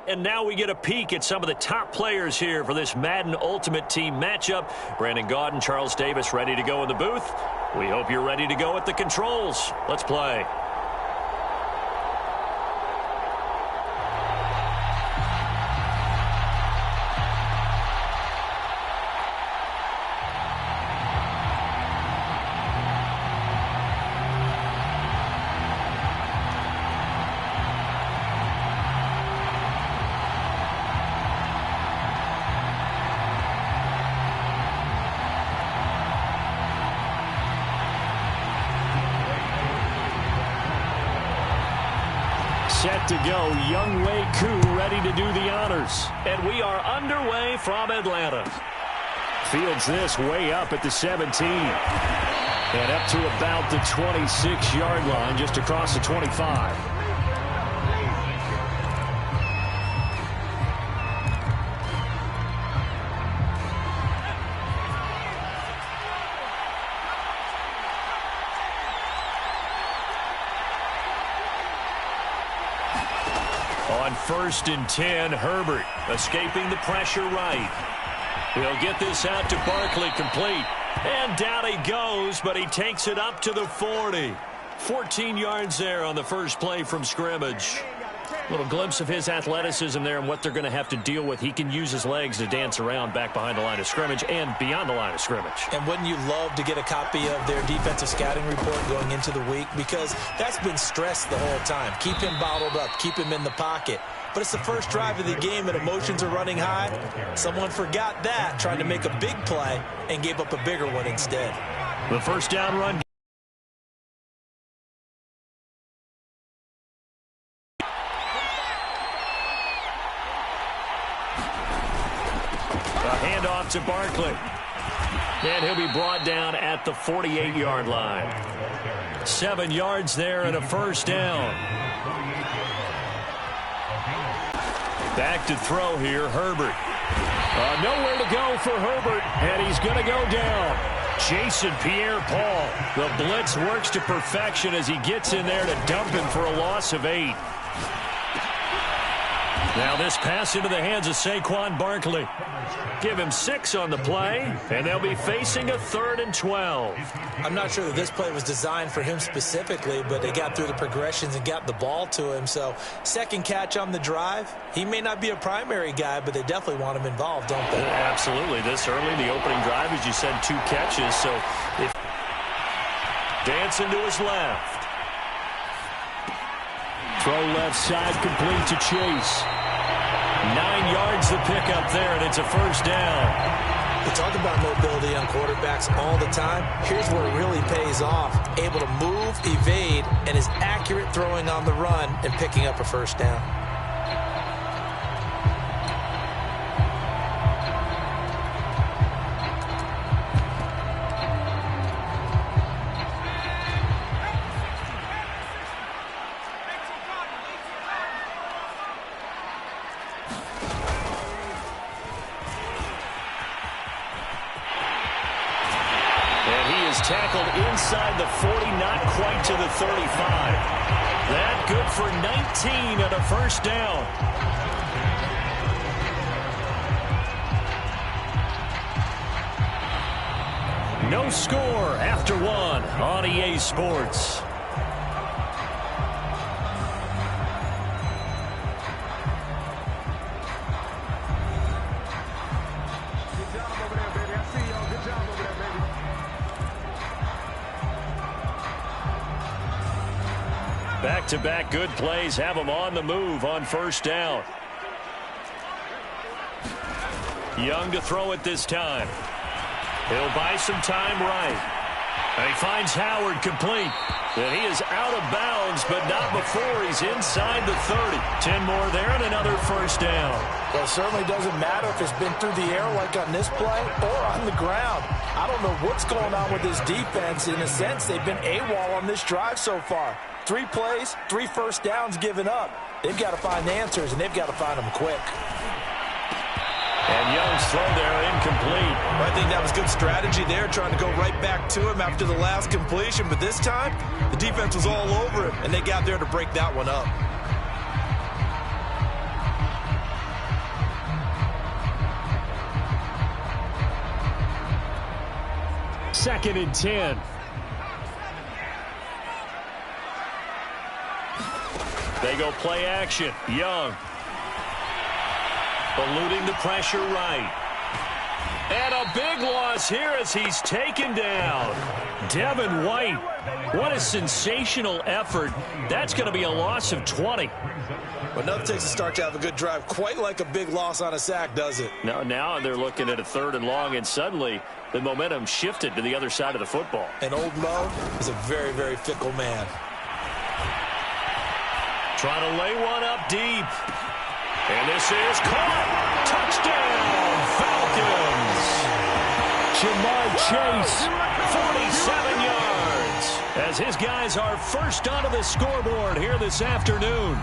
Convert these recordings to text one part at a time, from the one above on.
And now we get a peek at some of the top players here for this Madden Ultimate Team matchup. Brandon Gaudin, Charles Davis ready to go in the booth. We hope you're ready to go at the controls. Let's play. Set to go, Young Wei Koo ready to do the honors. And we are underway from Atlanta. Fields this way up at the 17. And up to about the 26-yard line, just across the 25. On 1st and 10, Herbert escaping the pressure right. He'll get this out to Barkley, complete. And down he goes, but he takes it up to the 40. 14 yards there on the first play from scrimmage. Little glimpse of his athleticism there and what they're going to have to deal with. He can use his legs to dance around back behind the line of scrimmage and beyond the line of scrimmage. And wouldn't you love to get a copy of their defensive scouting report going into the week? Because that's been stressed the whole time. Keep him bottled up. Keep him in the pocket. But it's the first drive of the game and emotions are running high. Someone forgot that, trying to make a big play, and gave up a bigger one instead. The first down run. A handoff to Barkley. And he'll be brought down at the 48-yard line. 7 yards there and a first down. Back to throw here, Herbert. Nowhere to go for Herbert, and he's going to go down. Jason Pierre-Paul. The blitz works to perfection as he gets in there to dump him for a loss of 8. Now this pass into the hands of Saquon Barkley. Give him 6 on the play, and they'll be facing a 3rd and 12. I'm not sure that this play was designed for him specifically, but they got through the progressions and got the ball to him. So second catch on the drive. He may not be a primary guy, but they definitely want him involved, don't they? Absolutely. This early, the opening drive, as you said, 2 catches. So if dancing to his left. Throw left side complete to Chase. 9 yards the pickup there, and it's a first down. We talk about mobility on quarterbacks all the time. Here's where it really pays off. Able to move, evade, and is accurate throwing on the run and picking up a first down. Tackled inside the 40, not quite to the 35. That good for 19 and a first down. No score after 1 on EA Sports. Back-to-back good plays have them on the move on first down. Young to throw it this time. He'll buy some time right. And he finds Howard complete. And he is out of bounds, but not before he's inside the 30. 10 more there and another first down. Well, it certainly doesn't matter if it's been through the air like on this play or on the ground. I don't know what's going on with this defense. In a sense, they've been AWOL on this drive so far. 3 plays, 3 first downs given up. They've got to find answers, and they've got to find them quick. And Young's throw there incomplete. I think that was good strategy there, trying to go right back to him after the last completion. But this time, the defense was all over him, and they got there to break that one up. 2nd and 10. They go play action. Young. Eluding the pressure right. And a big loss here as he's taken down. Devin White. What a sensational effort. That's going to be a loss of 20. Well, nothing takes a start to have a good drive quite like a big loss on a sack, does it? Now they're looking at a 3rd and long, and suddenly the momentum shifted to the other side of the football. And old Mo is a very, very fickle man. Trying to lay one up deep. And this is caught. Touchdown, Falcons. Jamar Chase. 47 yards. As his guys are first onto the scoreboard here this afternoon.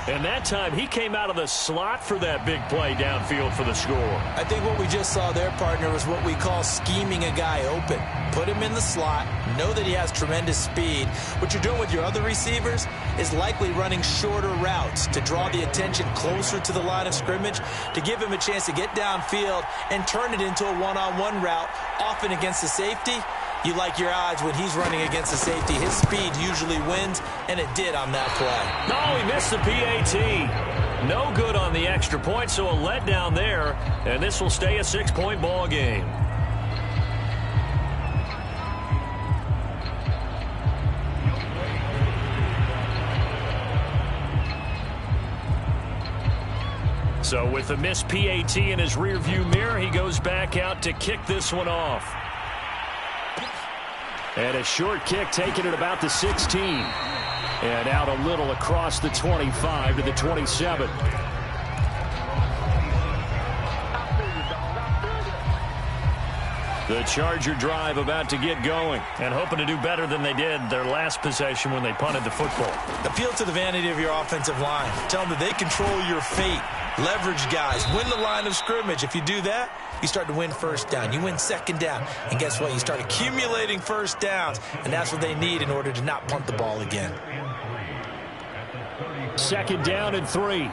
And that time he came out of the slot for that big play downfield for the score. I think what we just saw there, partner, was what we call scheming a guy open. Put him in the slot, know that he has tremendous speed. What you're doing with your other receivers is likely running shorter routes to draw the attention closer to the line of scrimmage, to give him a chance to get downfield and turn it into a one-on-one route, often against the safety. You like your odds when he's running against the safety. His speed usually wins, and it did on that play. No, he missed the PAT. No good on the extra point, so a letdown there, and this will stay a 6-point ball game. So with the missed PAT in his rearview mirror, he goes back out to kick this one off. And a short kick taken at about the 16. And out a little across the 25 to the 27. The Charger drive about to get going and hoping to do better than they did their last possession when they punted the football. Appeal to the vanity of your offensive line. Tell them that they control your fate. Leverage guys. Win the line of scrimmage. If you do that, you start to win first down. You win second down. And guess what? You start accumulating first downs. And that's what they need in order to not punt the ball again. 2nd down and 3.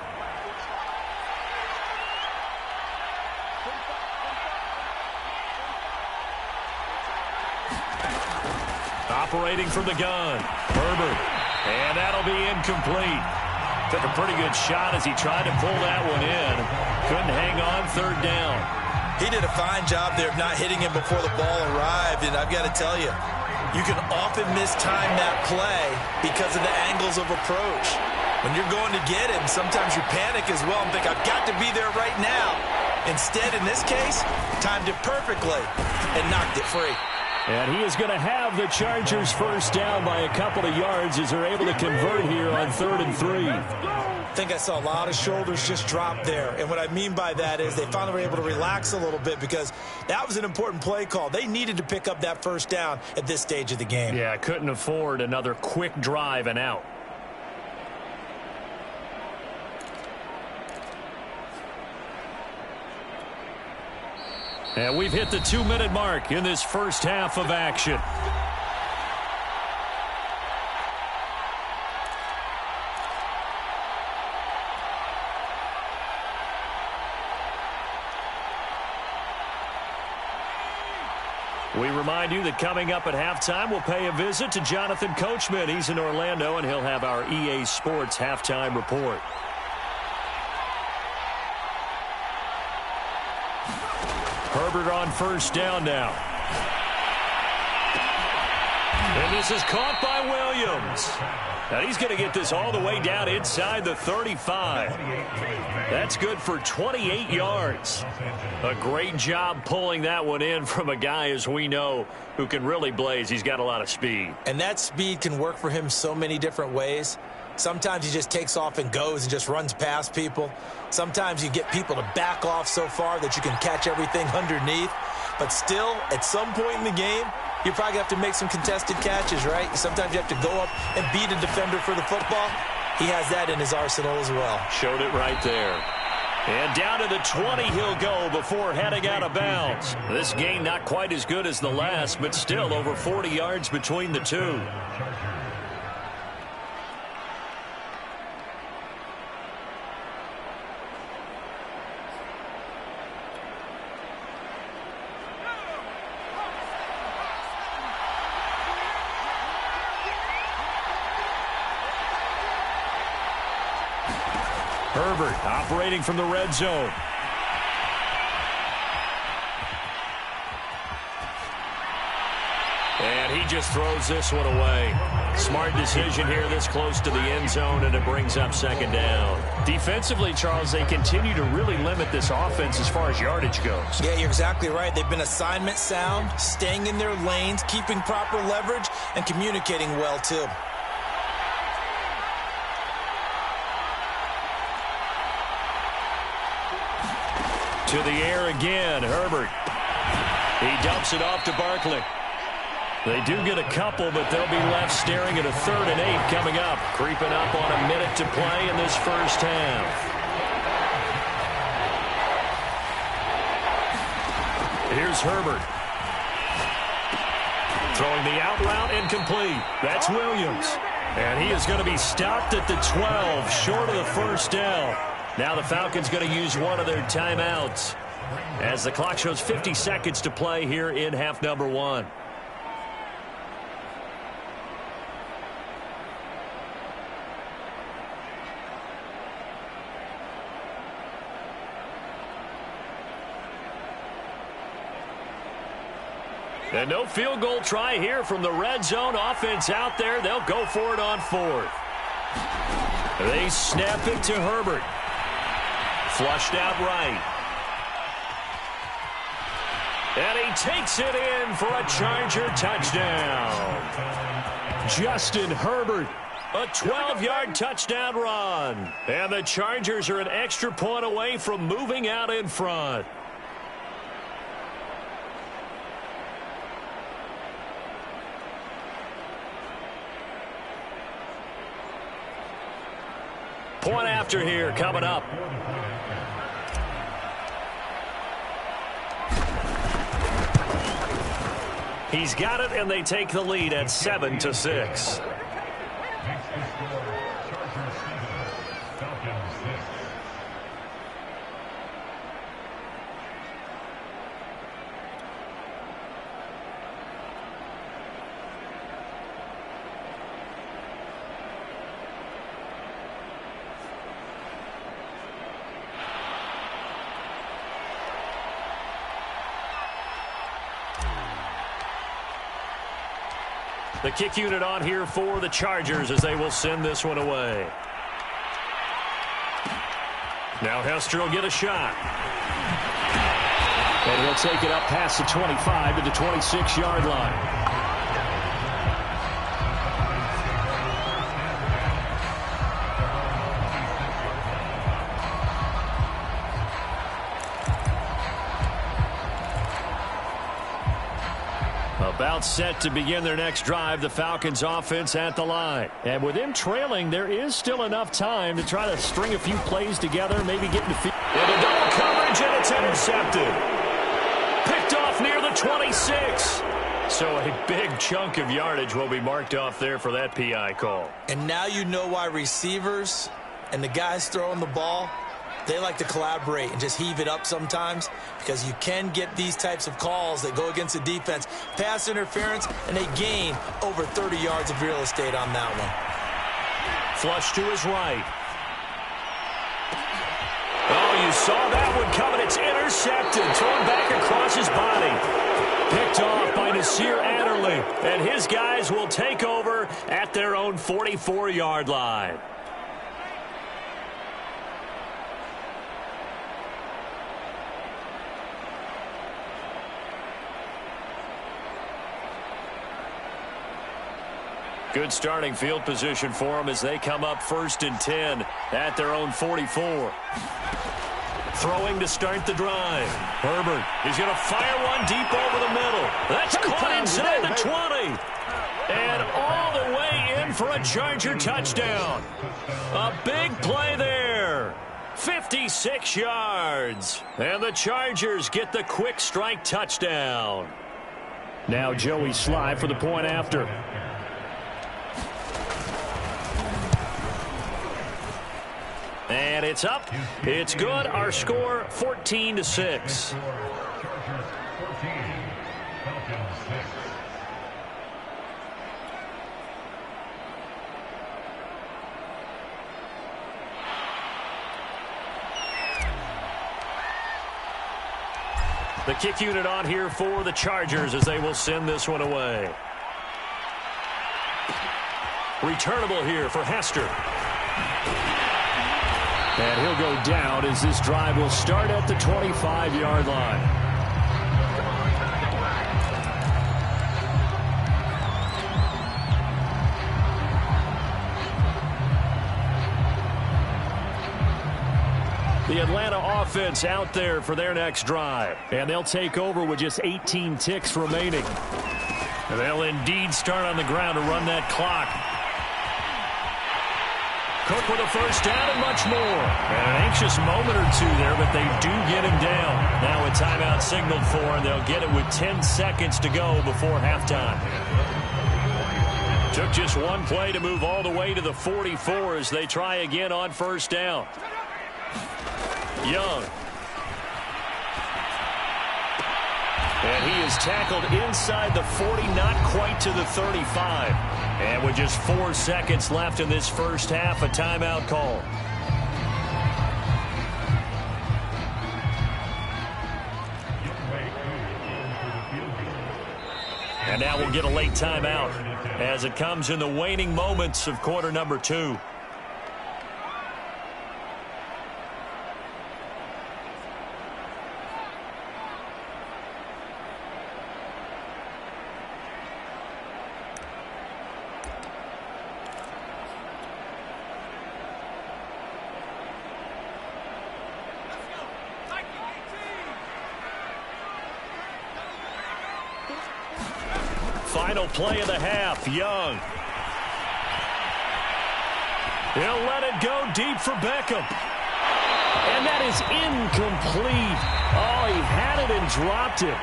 Operating from the gun. Herbert. And that'll be incomplete. Took a pretty good shot as he tried to pull that one in. Couldn't hang on 3rd down. He did a fine job there of not hitting him before the ball arrived. And I've got to tell you, you can often mistime that play because of the angles of approach. When you're going to get him, sometimes you panic as well and think, I've got to be there right now. Instead, in this case, timed it perfectly and knocked it free. And he is going to have the Chargers first down by a couple of yards as they're able to convert here on 3rd and 3. I think I saw a lot of shoulders just drop there. And what I mean by that is they finally were able to relax a little bit because that was an important play call. They needed to pick up that first down at this stage of the game. Yeah, couldn't afford another quick drive and out. And we've hit the 2-minute mark in this first half of action. We remind you that coming up at halftime, we'll pay a visit to Jonathan Coachman. He's in Orlando, and he'll have our EA Sports halftime report. Herbert on first down now. And this is caught by Williams. Now he's going to get this all the way down inside the 35. That's good for 28 yards. A great job pulling that one in from a guy, as we know, who can really blaze. He's got a lot of speed. And that speed can work for him so many different ways. Sometimes he just takes off and goes and just runs past people. Sometimes you get people to back off so far that you can catch everything underneath. But still, at some point in the game, you probably have to make some contested catches, right? Sometimes you have to go up and beat a defender for the football. He has that in his arsenal as well. Showed it right there. And down to the 20 he'll go before heading out of bounds. This game not quite as good as the last, but still over 40 yards between the two. Herbert operating from the red zone. And he just throws this one away. Smart decision here this close to the end zone, and it brings up second down. Defensively, Charles, they continue to really limit this offense as far as yardage goes. Yeah, you're exactly right. They've been assignment sound, staying in their lanes, keeping proper leverage, and communicating well, too. To the air again, Herbert. He dumps it off to Barkley. They do get a couple, but they'll be left staring at a 3rd and 8 coming up. Creeping up on a minute to play in this first half. Here's Herbert. Throwing the out route incomplete. That's Williams. And he is going to be stopped at the 12, short of the first down. Now the Falcons going to use one of their timeouts as the clock shows 50 seconds to play here in half number 1. And no field goal try here from the red zone. Offense out there. They'll go for it on 4th. They snap it to Herbert. Flushed out right. And he takes it in for a Charger touchdown. Justin Herbert. A 12-yard touchdown run. And the Chargers are an extra point away from moving out in front. Point after here coming up. He's got it, and they take the lead at 7-6. The kick unit on here for the Chargers as they will send this one away. Now Hester will get a shot. And he'll take it up past the 25 to the 26-yard line. About set to begin their next drive, the Falcons offense at the line. And with them trailing, there is still enough time to try to string a few plays together, maybe get in the field. Into double coverage, and it's intercepted. Picked off near the 26. So a big chunk of yardage will be marked off there for that PI call. And now you know why receivers and the guys throwing the ball, they like to collaborate and just heave it up sometimes, because you can get these types of calls that go against the defense. Pass interference, and they gain over 30 yards of real estate on that one. Flush to his right. Oh, you saw that one coming. It's intercepted. Thrown back across his body. Picked off by Nasir Adderley. And his guys will take over at their own 44-yard line. Good starting field position for them as they come up 1st and 10 at their own 44. Throwing to start the drive. Herbert is going to fire one deep over the middle. That's caught inside the 20. And all the way in for a Charger touchdown. A big play there. 56 yards. And the Chargers get the quick strike touchdown. Now Joey Sly for the point after. And it's up. It's good. Our score 14-6. The kick unit on here for the Chargers as they will send this one away. Returnable here for Hester. And he'll go down as this drive will start at the 25-yard line. The Atlanta offense out there for their next drive. And they'll take over with just 18 ticks remaining. And they'll indeed start on the ground to run that clock. Cook with a first down and much more. And an anxious moment or two there, but they do get him down. Now a timeout signaled for, and they'll get it with 10 seconds to go before halftime. Took just one play to move all the way to the 44 as they try again on first down. Young. And he is tackled inside the 40, not quite to the 35. And with just 4 seconds left in this first half, a timeout call. And now we'll get a late timeout as it comes in the waning moments of quarter number 2. Final play of the half, Young. He'll let it go deep for Beckham. And that is incomplete. Oh, he had it and dropped it.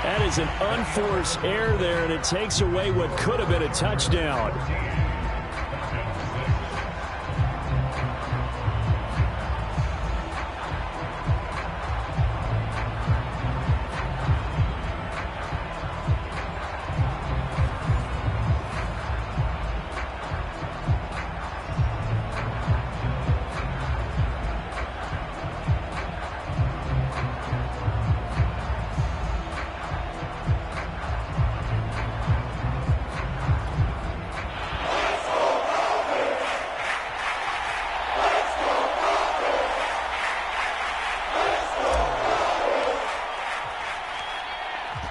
That is an unforced error there, and it takes away what could have been a touchdown.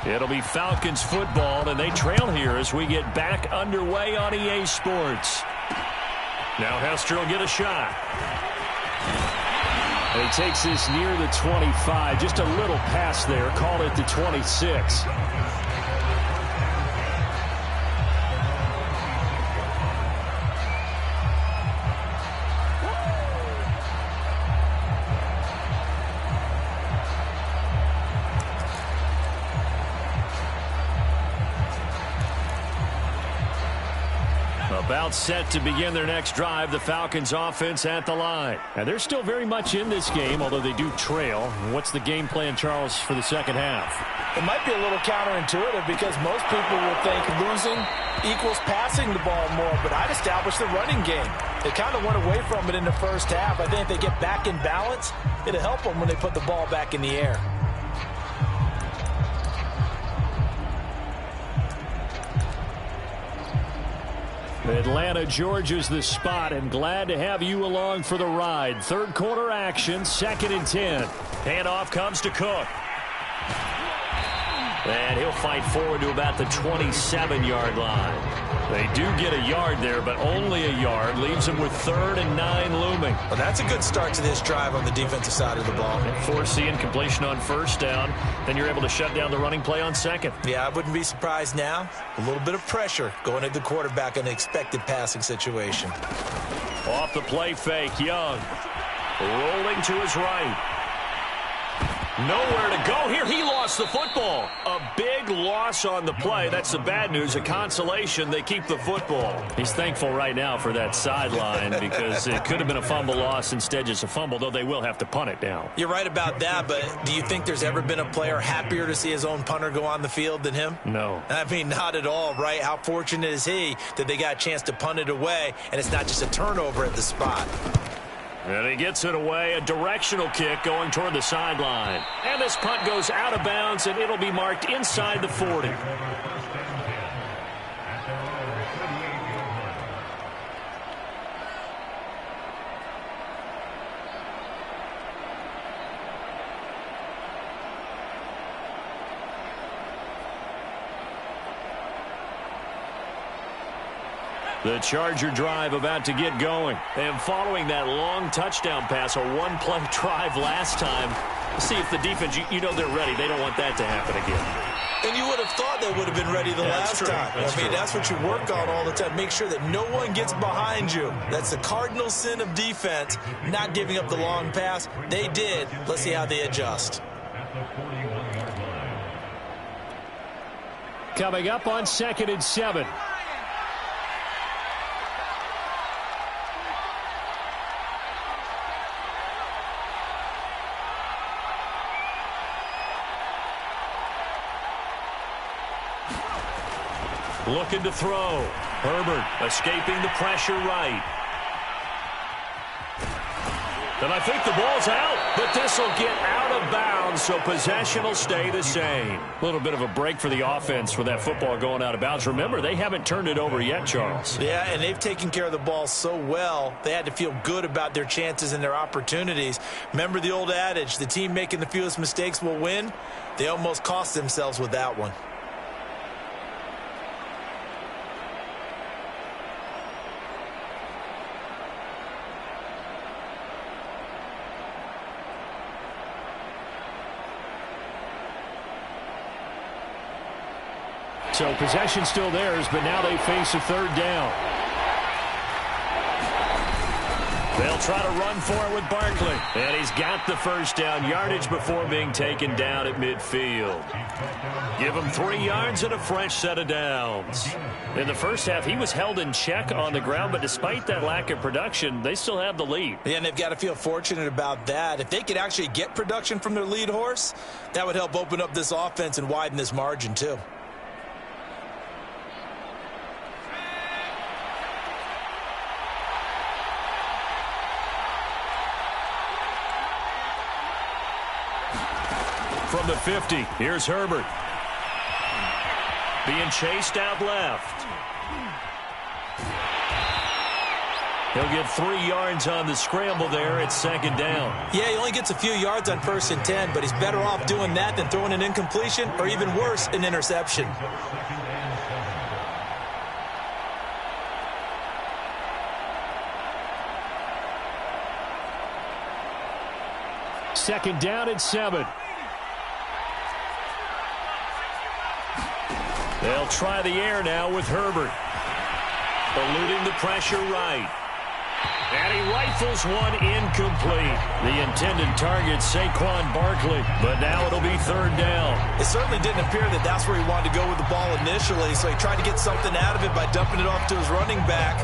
It'll be Falcons football, and they trail here as we get back underway on EA Sports. Now Hester will get a shot. And he takes this near the 25. Just a little pass there. Call it the 26. About set to begin their next drive, the Falcons offense at the line. And they're still very much in this game, although they do trail. What's the game plan, Charles, for the second half? It might be a little counterintuitive because most people will think losing equals passing the ball more, but I'd establish the running game. They kind of went away from it in the first half. I think if they get back in balance, it'll help them when they put the ball back in the air. Atlanta, Georgia's the spot, and glad to have you along for the ride. Third quarter action, 2nd and 10. Handoff comes to Cook. And he'll fight forward to about the 27-yard line. They do get a yard there, but only a yard. Leaves them with 3rd and 9 looming. Well, that's a good start to this drive on the defensive side of the ball. Forcing completion on first down. Then you're able to shut down the running play on second. Yeah, I wouldn't be surprised now. A little bit of pressure going at the quarterback in an expected passing situation. Off the play fake, Young. Rolling to his right. Nowhere to go here. He lost the football. A big loss on the play. That's the bad news. A consolation. They keep the football. He's thankful right now for that sideline because it could have been a fumble loss. Instead, just a fumble, though they will have to punt it now. You're right about that, but do you think there's ever been a player happier to see his own punter go on the field than him? No. I mean, not at all, right? How fortunate is he that they got a chance to punt it away, and it's not just a turnover at the spot. And he gets it away, a directional kick going toward the sideline. And this punt goes out of bounds, and it'll be marked inside the 40. The Charger drive about to get going. And following that long touchdown pass, a one-play drive last time, see if the defense, you know they're ready. They don't want that to happen again. And you would have thought they would have been ready the last time. That's what you work on all the time. Make sure that no one gets behind you. That's the cardinal sin of defense, not giving up the long pass. They did. Let's see how they adjust. Coming up on 2nd and 7. Looking to throw. Herbert escaping the pressure right. And I think the ball's out, but this will get out of bounds, so possession will stay the same. A little bit of a break for the offense with that football going out of bounds. Remember, they haven't turned it over yet, Charles. Yeah, and they've taken care of the ball so well, they had to feel good about their chances and their opportunities. Remember the old adage, the team making the fewest mistakes will win? They almost cost themselves with that one. So possession still theirs, but now they face a 3rd down. They'll try to run for it with Barkley. And he's got the first down, yardage before being taken down at midfield. Give him 3 yards and a fresh set of downs. In the first half, he was held in check on the ground, but despite that lack of production, they still have the lead. Yeah, and they've got to feel fortunate about that. If they could actually get production from their lead horse, that would help open up this offense and widen this margin too. From the 50, here's Herbert. Being chased out left. He'll get 3 yards on the scramble there at 2nd down. Yeah, he only gets a few yards on 1st and 10, but he's better off doing that than throwing an incompletion or even worse, an interception. Second down and 7. They'll try the air now with Herbert. Eluding the pressure right. And he rifles one incomplete. The intended target, Saquon Barkley. But now it'll be 3rd down. It certainly didn't appear that that's where he wanted to go with the ball initially, so he tried to get something out of it by dumping it off to his running back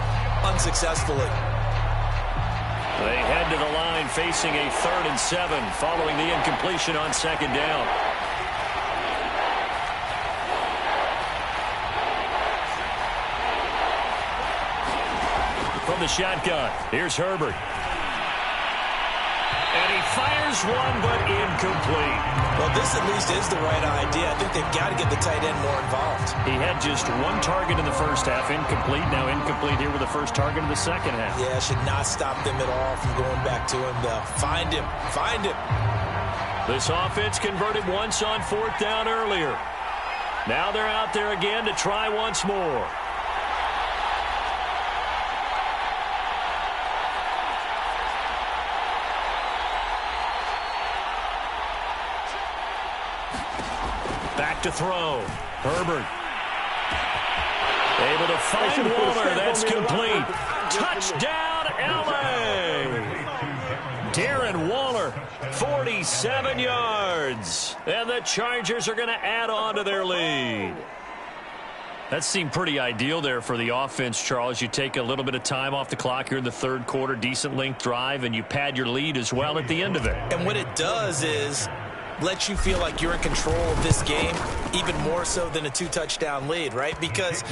unsuccessfully. They head to the line facing a 3rd and 7 following the incompletion on 2nd down. From the shotgun, here's Herbert. And he fires one, but incomplete. Well, this at least is the right idea. I think they've got to get the tight end more involved. He had just 1 target in the first half, incomplete. Now incomplete here with the first target in the second half. Yeah, should not stop them at all from going back to him, though. Find him. Find him. This offense converted once on 4th down earlier. Now they're out there again to try once more. Back to throw. Herbert. Able to find Waller. That's complete. Touchdown, L.A. Darren Waller, 47 yards. And the Chargers are going to add on to their lead. That seemed pretty ideal there for the offense, Charles. You take a little bit of time off the clock here in the 3rd quarter, decent length drive, and you pad your lead as well at the end of it. And what it does is lets you feel like you're in control of this game, even more so than a 2-touchdown lead, right? Because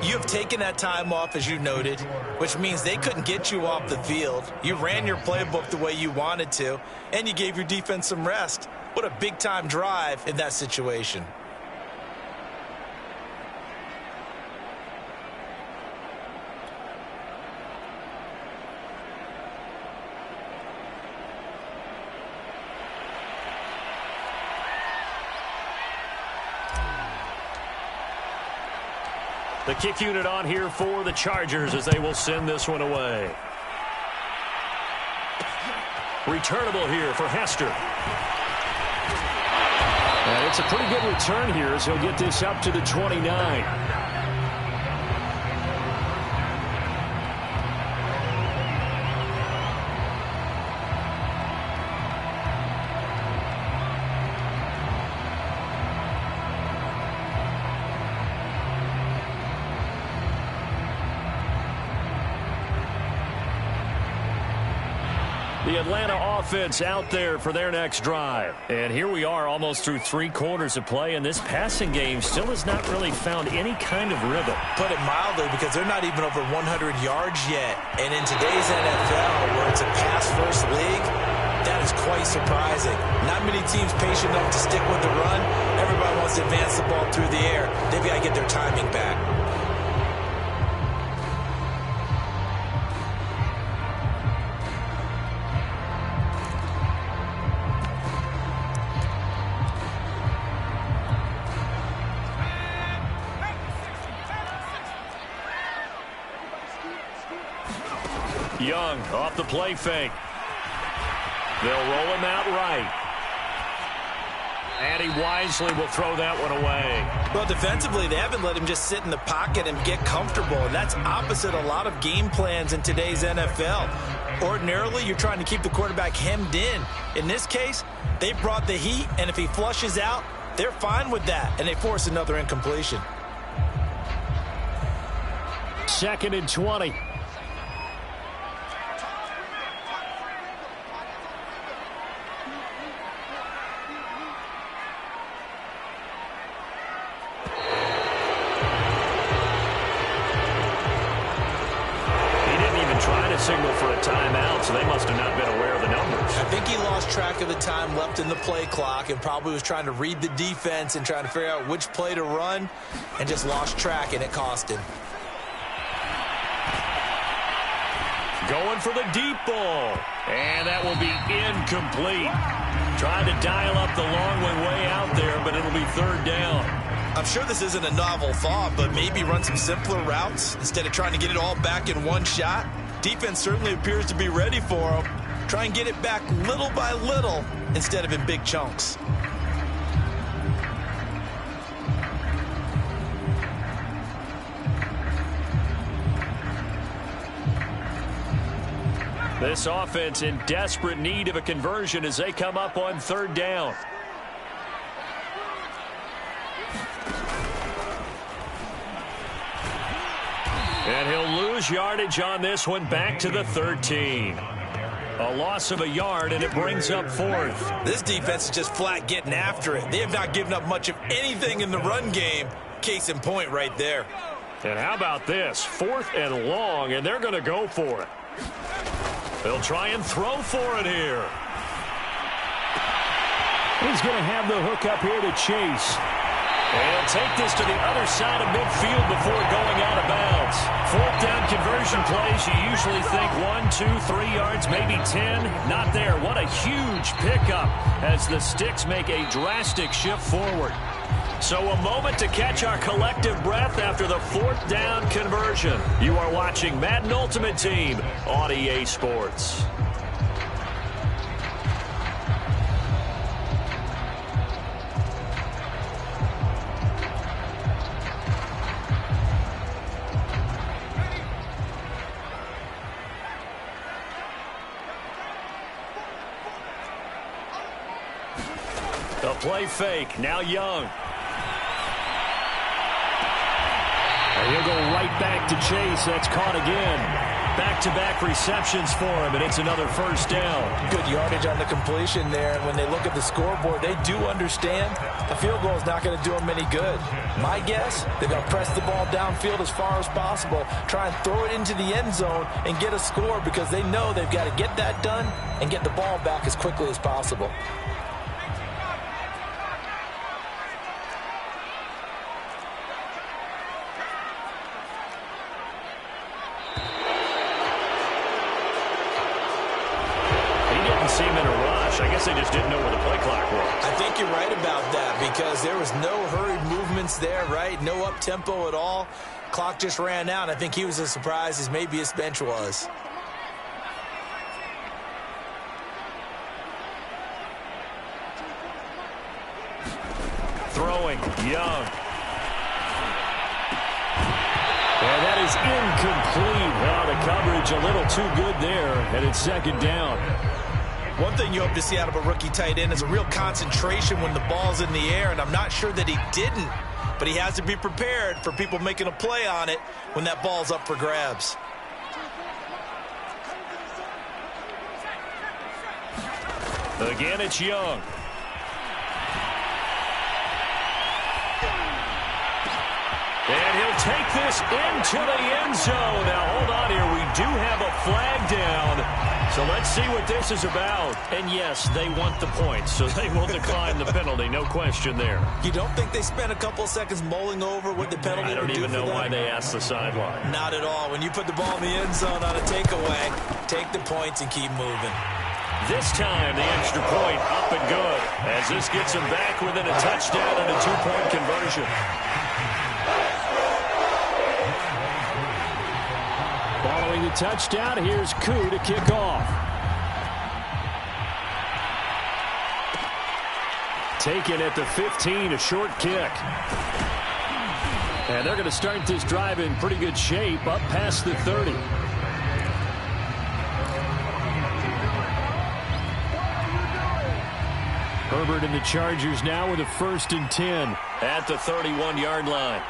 you've taken that time off, as you noted, which means they couldn't get you off the field. You ran your playbook the way you wanted to, and you gave your defense some rest. What a big-time drive in that situation. The kick unit on here for the Chargers as they will send this one away. Returnable here for Hester. And it's a pretty good return here as he'll get this up to the 29. The Atlanta offense out there for their next drive. And here we are almost through 3 quarters of play, and this passing game still has not really found any kind of rhythm. Put it mildly, because they're not even over 100 yards yet. And in today's NFL, where it's a pass-first league, that is quite surprising. Not many teams patient enough to stick with the run. Everybody wants to advance the ball through the air. They've got to get their timing back. Young off the play fake. They'll roll him out right. And he wisely will throw that one away. Well, defensively, they haven't let him just sit in the pocket and get comfortable. And that's opposite a lot of game plans in today's NFL. Ordinarily, you're trying to keep the quarterback hemmed in. In this case, they brought the heat, and if he flushes out, they're fine with that, and they force another incompletion. 2nd and 20. Signal for a timeout, so they must have not been aware of the numbers. I think he lost track of the time left in the play clock and probably was trying to read the defense and trying to figure out which play to run and just lost track, and it cost him. Going for the deep ball, and that will be incomplete. Trying to dial up the long one way out there, but it'll be 3rd down. I'm sure this isn't a novel thought, but maybe run some simpler routes instead of trying to get it all back in one shot. Defense certainly appears to be ready for him. Try and get it back little by little instead of in big chunks. This offense in desperate need of a conversion as they come up on 3rd down. And he'll lose yardage on this one, back to the 13. A loss of a yard, and it brings up 4th. This defense is just flat getting after it. They have not given up much of anything in the run game. Case in point right there. And how about this? 4th and long, and they're going to go for it. They'll try and throw for it here. He's going to have the hook up here to Chase. And he'll take this to the other side of midfield before going out of bounds. 4th down conversion plays, you usually think 1, 2, 3 yards, maybe 10. Not there. What a huge pickup as the Sticks make a drastic shift forward. So a moment to catch our collective breath after the 4th down conversion. You are watching Madden Ultimate Team on EA Sports. The play fake, now Young. And he'll go right back to Chase. That's caught again. Back-to-back receptions for him, and it's another first down. Good yardage on the completion there, and when they look at the scoreboard, they do understand a field goal is not going to do them any good. My guess, they're going to press the ball downfield as far as possible, try and throw it into the end zone and get a score because they know they've got to get that done and get the ball back as quickly as possible. Seem in a rush. I guess they just didn't know where the play clock was. I think you're right about that because there was no hurried movements there, right? No up-tempo at all. Clock just ran out. I think he was as surprised as maybe his bench was. Throwing, Young. And that is incomplete. Well, the coverage a little too good there, and it's second down. One thing you hope to see out of a rookie tight end is a real concentration when the ball's in the air, and I'm not sure that he didn't, but he has to be prepared for people making a play on it when that ball's up for grabs. Again, it's Young. And he'll take this into the end zone. Now, hold on here. We do have a flag down. So let's see what this is about. And, yes, they want the points, so they will decline the penalty. No question there. You don't think they spent a couple seconds mulling over what the penalty would do? I don't even know why they asked the sideline. Not at all. When you put the ball in the end zone on a takeaway, take the points and keep moving. This time, the extra point up and good, as this gets them back within a touchdown and a two-point conversion. Following the touchdown, here's Koo to kick off. Taken at the 15, a short kick. And they're going to start this drive in pretty good shape, up past the 30. Herbert and the Chargers now with a 1st and 10. At the 31-yard line.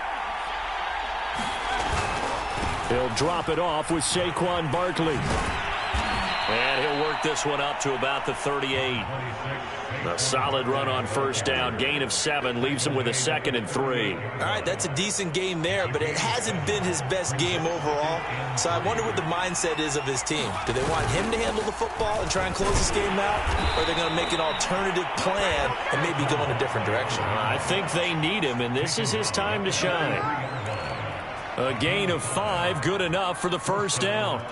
He'll drop it off with Saquon Barkley. And he'll work this one up to about the 38. A solid run on first down. Gain of 7 leaves him with a 2nd and 3. All right, that's a decent game there, but it hasn't been his best game overall. So I wonder what the mindset is of his team. Do they want him to handle the football and try and close this game out? Or are they going to make an alternative plan and maybe go in a different direction? I think they need him, and this is his time to shine. A gain of 5, good enough for the first down.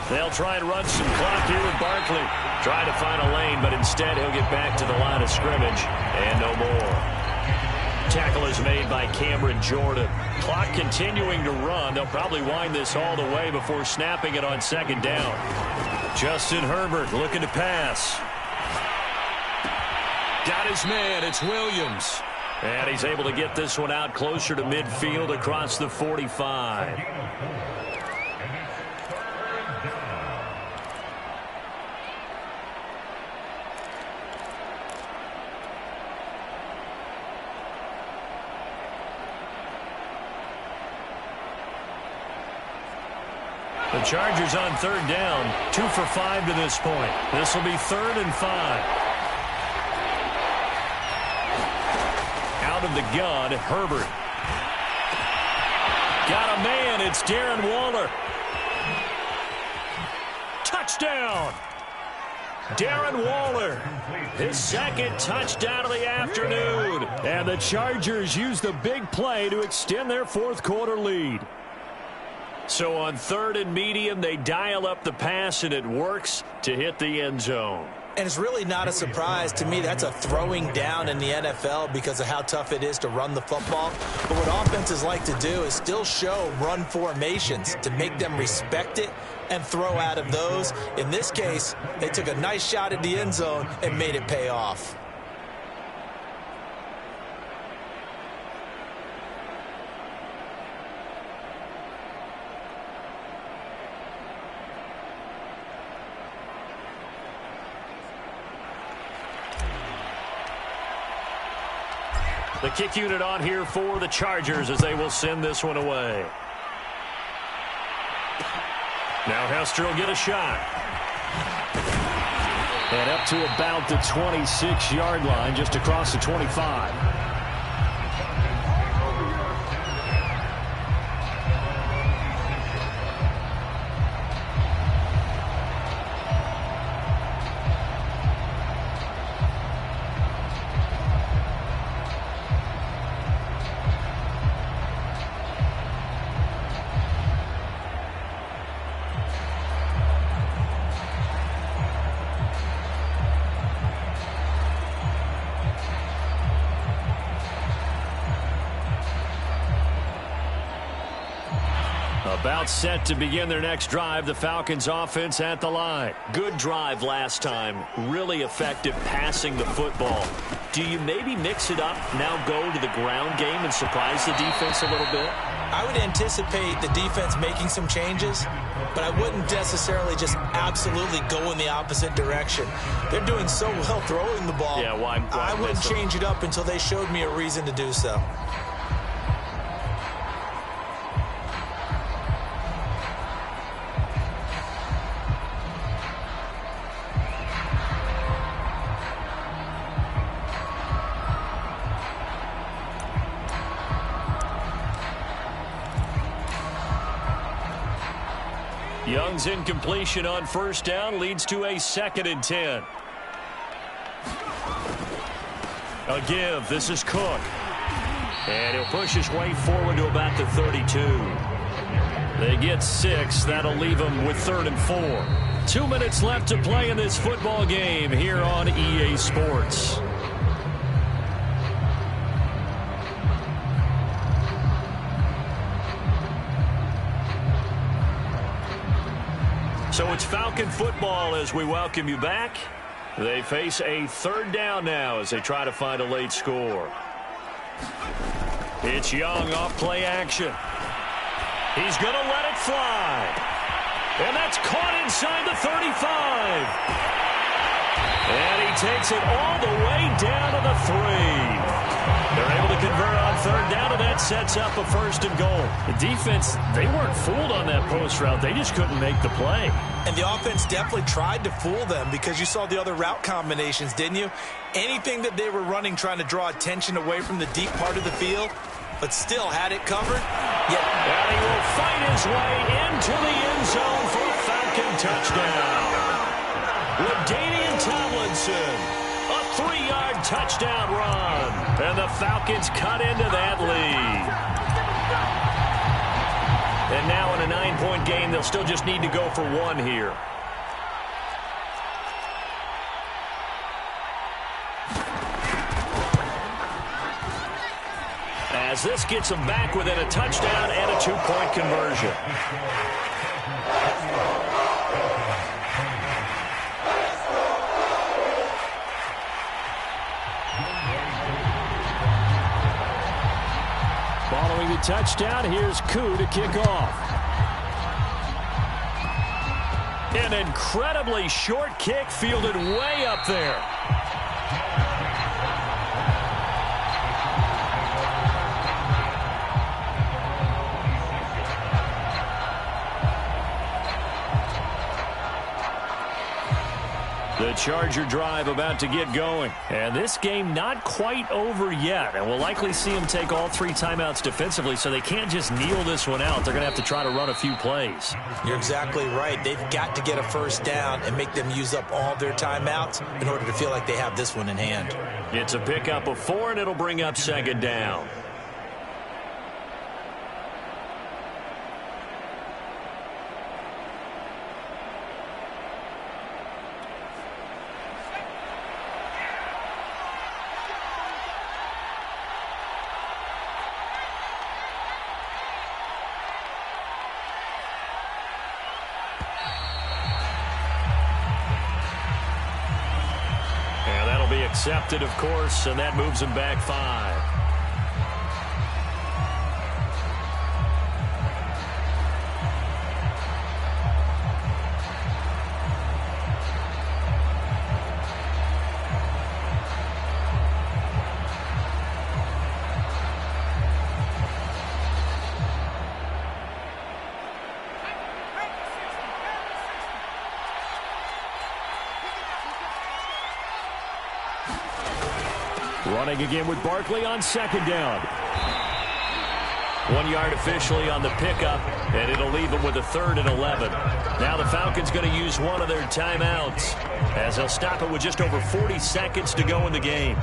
They'll try and run some clock here with Barkley. Try to find a lane, but instead he'll get back to the line of scrimmage. And no more. Tackle is made by Cameron Jordan. Clock continuing to run. They'll probably wind this all the way before snapping it on second down. Justin Herbert looking to pass. Got his man. It's Williams. And he's able to get this one out closer to midfield across the 45. The Chargers on third down, 2 for 5 to this point. This will be 3rd and 5. Out of the gun, Herbert. Got a man, it's Darren Waller. Touchdown! Darren Waller, his 2nd touchdown of the afternoon. And the Chargers use the big play to extend their 4th quarter lead. So on 3rd and medium, they dial up the pass, and it works to hit the end zone. And it's really not a surprise to me. That's a throwing down in the NFL because of how tough it is to run the football. But what offenses like to do is still show run formations to make them respect it and throw out of those. In this case, they took a nice shot at the end zone and made it pay off. The kick unit on here for the Chargers as they will send this one away. Now Hester will get a shot. And up to about the 26-yard line, just across the 25. About set to begin their next drive. The Falcons offense at the line. Good drive last time. Really effective passing the football. Do you maybe mix it up, now go to the ground game and surprise the defense a little bit? I would anticipate the defense making some changes, but I wouldn't necessarily just absolutely go in the opposite direction. They're doing so well throwing the ball. Yeah, why I wouldn't change it up until they showed me a reason to do so. Young's incompletion on first down leads to a 2nd and 10. A give. This is Cook. And he'll push his way forward to about the 32. They get 6. That'll leave them with 3rd and 4. 2 minutes left to play in this football game here on EA Sports. So it's Falcon football as we welcome you back. They face a 3rd down now as they try to find a late score. It's Young off play action. He's going to let it fly. And that's caught inside the 35. And he takes it all the way down to the 3. They're able to convert on 3rd down, and that sets up a 1st and goal. The defense, they weren't fooled on that post route. They just couldn't make the play. And the offense definitely tried to fool them because you saw the other route combinations, didn't you? Anything that they were running trying to draw attention away from the deep part of the field, but still had it covered. And he will fight his way into the end zone for a Falcon touchdown. LaDainian Tomlinson, a 3-yard touchdown run. And the Falcons cut into that lead. And now in a 9-point game, they'll still just need to go for 1 here. As this gets them back within a touchdown and a 2-point conversion. Following the touchdown, here's Koo to kick off. An incredibly short kick fielded way up there. The Charger drive about to get going. And this game not quite over yet. And we'll likely see them take all 3 timeouts defensively, so they can't just kneel this one out. They're going to have to try to run a few plays. You're exactly right. They've got to get a 1st down and make them use up all their timeouts in order to feel like they have this one in hand. It's a pickup of 4, and it'll bring up 2nd down. Accepted, of course, and that moves him back 5. Running again with Barkley on second down. 1 yard officially on the pickup, and it'll leave them with a 3rd and 11. Now the Falcons going to use one of their timeouts as they'll stop it with just over 40 seconds to go in the game.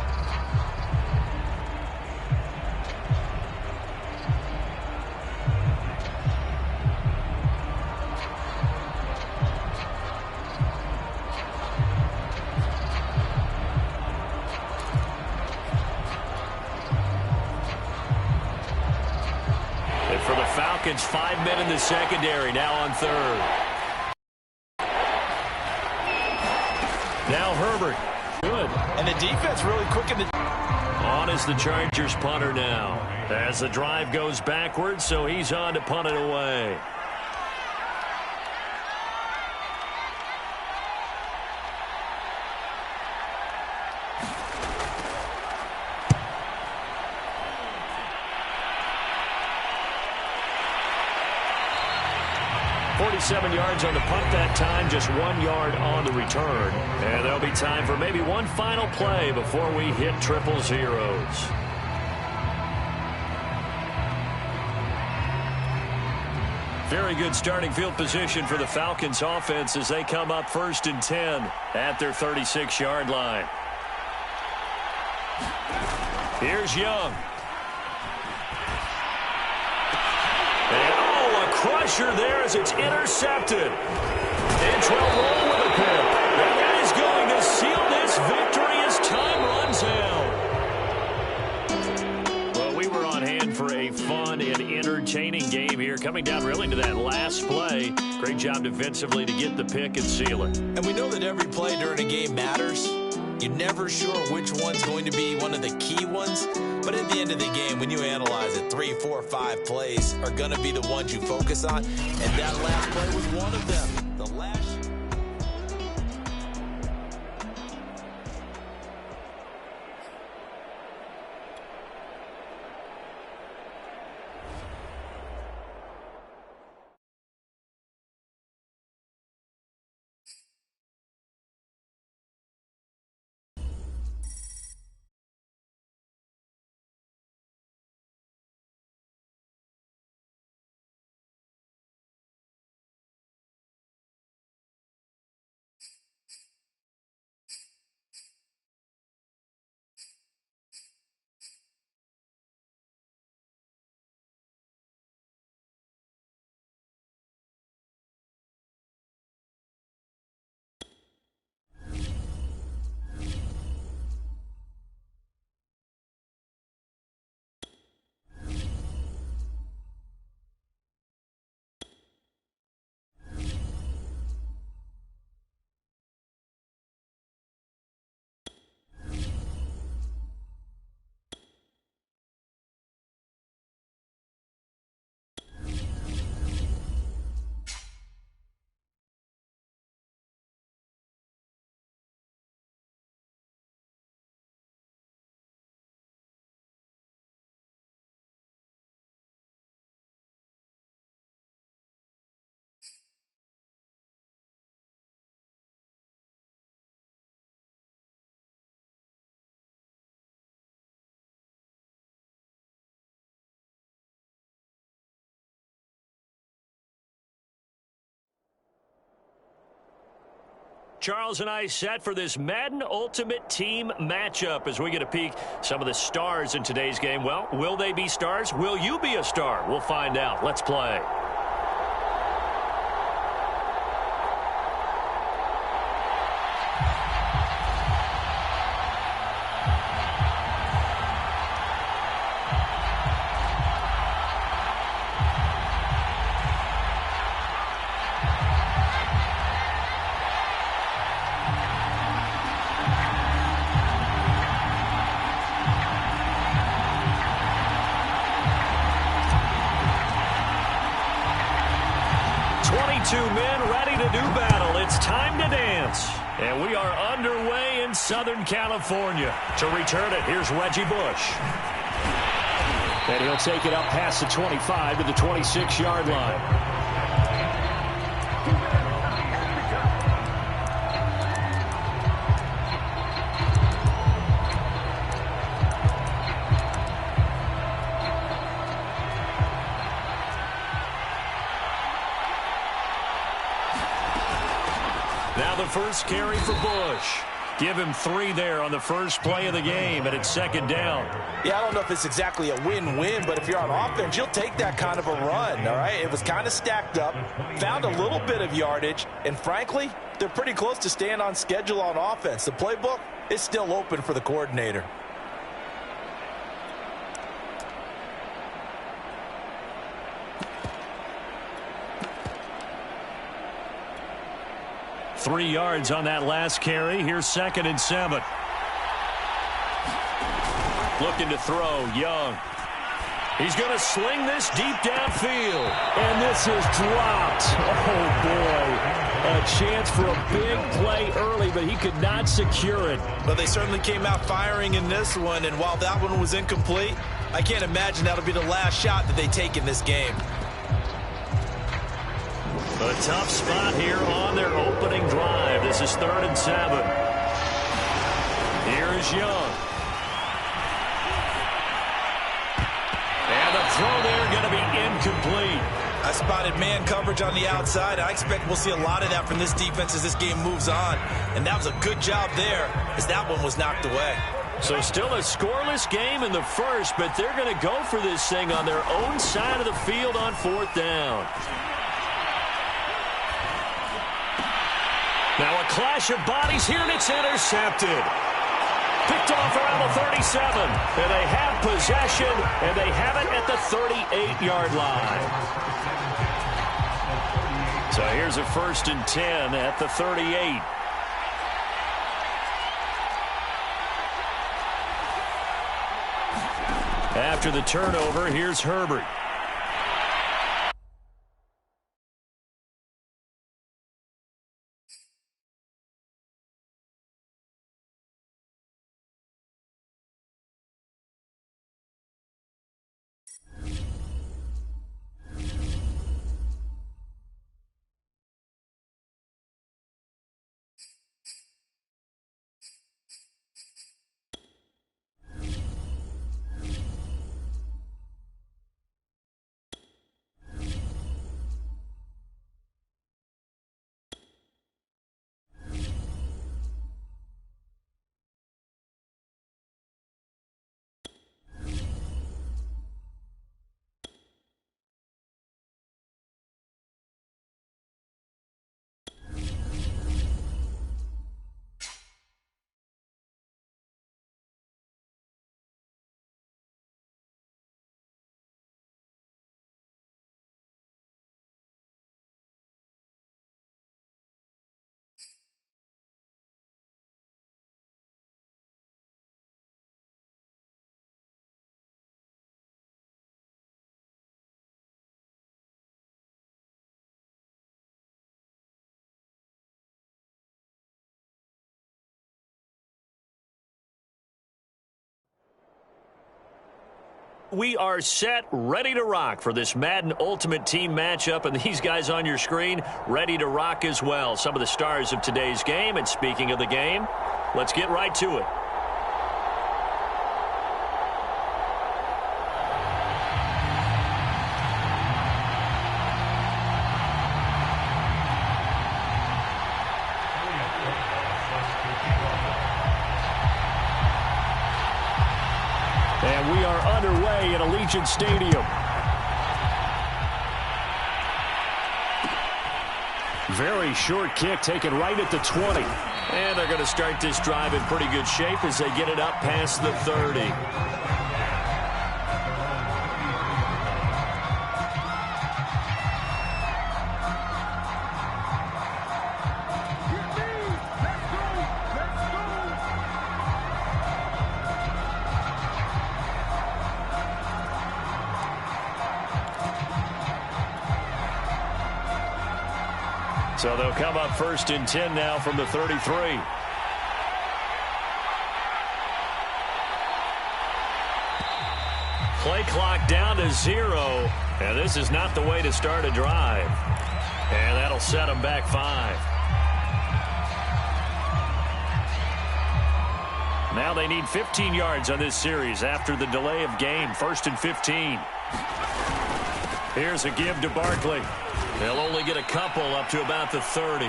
For the Falcons, 5 men in the secondary, now on 3rd. Now Herbert. Good. And the defense really quick in the... On is the Chargers punter now. As the drive goes backwards, so he's on to punt it away. .47 yards on the punt that time, just 1 yard on the return. And there'll be time for maybe one final play before we hit triple zeros. Very good starting field position for the Falcons offense as they come up 1st and 10 at their 36-yard line. Here's Young. Crusher there as it's intercepted. Antrell Roll with a pick. And that is going to seal this victory as time runs out. Well, we were on hand for a fun and entertaining game here. Coming down really to that last play. Great job defensively to get the pick and seal it. And we know that every play during a game matters. You're never sure which one's going to be one of the key ones. But at the end of the game, when you analyze it, 3, 4, 5 plays are going to be the ones you focus on. And that last play was one of them. The last... Charles and I set for this Madden Ultimate Team matchup as we get a peek some of the stars in today's game. Well, will they be stars? Will you be a star? We'll find out. Let's play. Two men ready to do battle. It's time to dance. And we are underway in Southern California. To return it, here's Reggie Bush. And he'll take it up past the 25 to the 26-yard line. Now the first carry for Bush. Give him 3 there on the first play of the game, and it's 2nd down. Yeah, I don't know if it's exactly a win-win, but if you're on offense, you'll take that kind of a run, all right? It was kind of stacked up, found a little bit of yardage, and frankly, they're pretty close to staying on schedule on offense. The playbook is still open for the coordinator. Three yards on that last carry. Here's 2nd and 7. Looking to throw, Young. He's going to sling this deep downfield. And this is dropped. Oh, boy. A chance for a big play early, but he could not secure it. But they certainly came out firing in this one, and while that one was incomplete, I can't imagine that'll be the last shot that they take in this game. A tough spot here on their opening drive. This is 3rd and 7. Here's Young. And the throw there going to be incomplete. I spotted man coverage on the outside. I expect we'll see a lot of that from this defense as this game moves on. And that was a good job there as that one was knocked away. So still a scoreless game in the first, but they're going to go for this thing on their own side of the field on 4th down. Now a clash of bodies here, and it's intercepted. Picked off around the 37. And they have possession, and they have it at the 38-yard line. So here's a 1st and 10 at the 38. After the turnover, here's Herbert. We are set, ready to rock for this Madden Ultimate Team matchup, and these guys on your screen ready to rock as well. Some of the stars of today's game, and speaking of the game, let's get right to it. And we are underway at Allegiant Stadium. Very short kick taken right at the 20. And they're going to start this drive in pretty good shape as they get it up past the 30. So they'll come up 1st and 10 now from the 33. Play clock down to 0. And this is not the way to start a drive. And that'll set them back 5. Now they need 15 yards on this series after the delay of game. 1st and 15. Here's a give to Barkley. They'll only get a couple up to about the 30.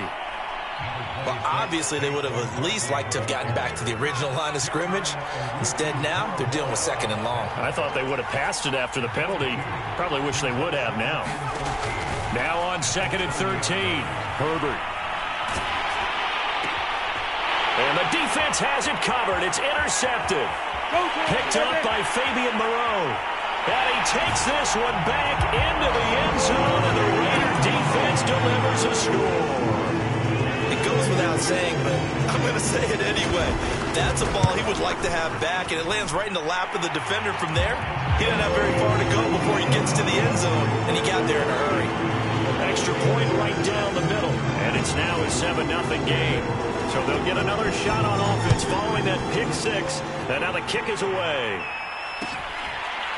Well, obviously, they would have at least liked to have gotten back to the original line of scrimmage. Instead, now, they're dealing with 2nd and long. I thought they would have passed it after the penalty. Probably wish they would have now. Now on 2nd and 13. Herbert. And the defense has it covered. It's intercepted. Picked up by Fabian Moreau. And he takes this one back into the end zone, and the Raider defense delivers a score. It goes without saying, but I'm going to say it anyway. That's a ball he would like to have back, and it lands right in the lap of the defender from there. He didn't have very far to go before he gets to the end zone, and he got there in a hurry. Extra point right down the middle, and it's now a 7-0 game. So they'll get another shot on offense following that pick 6, and now the kick is away.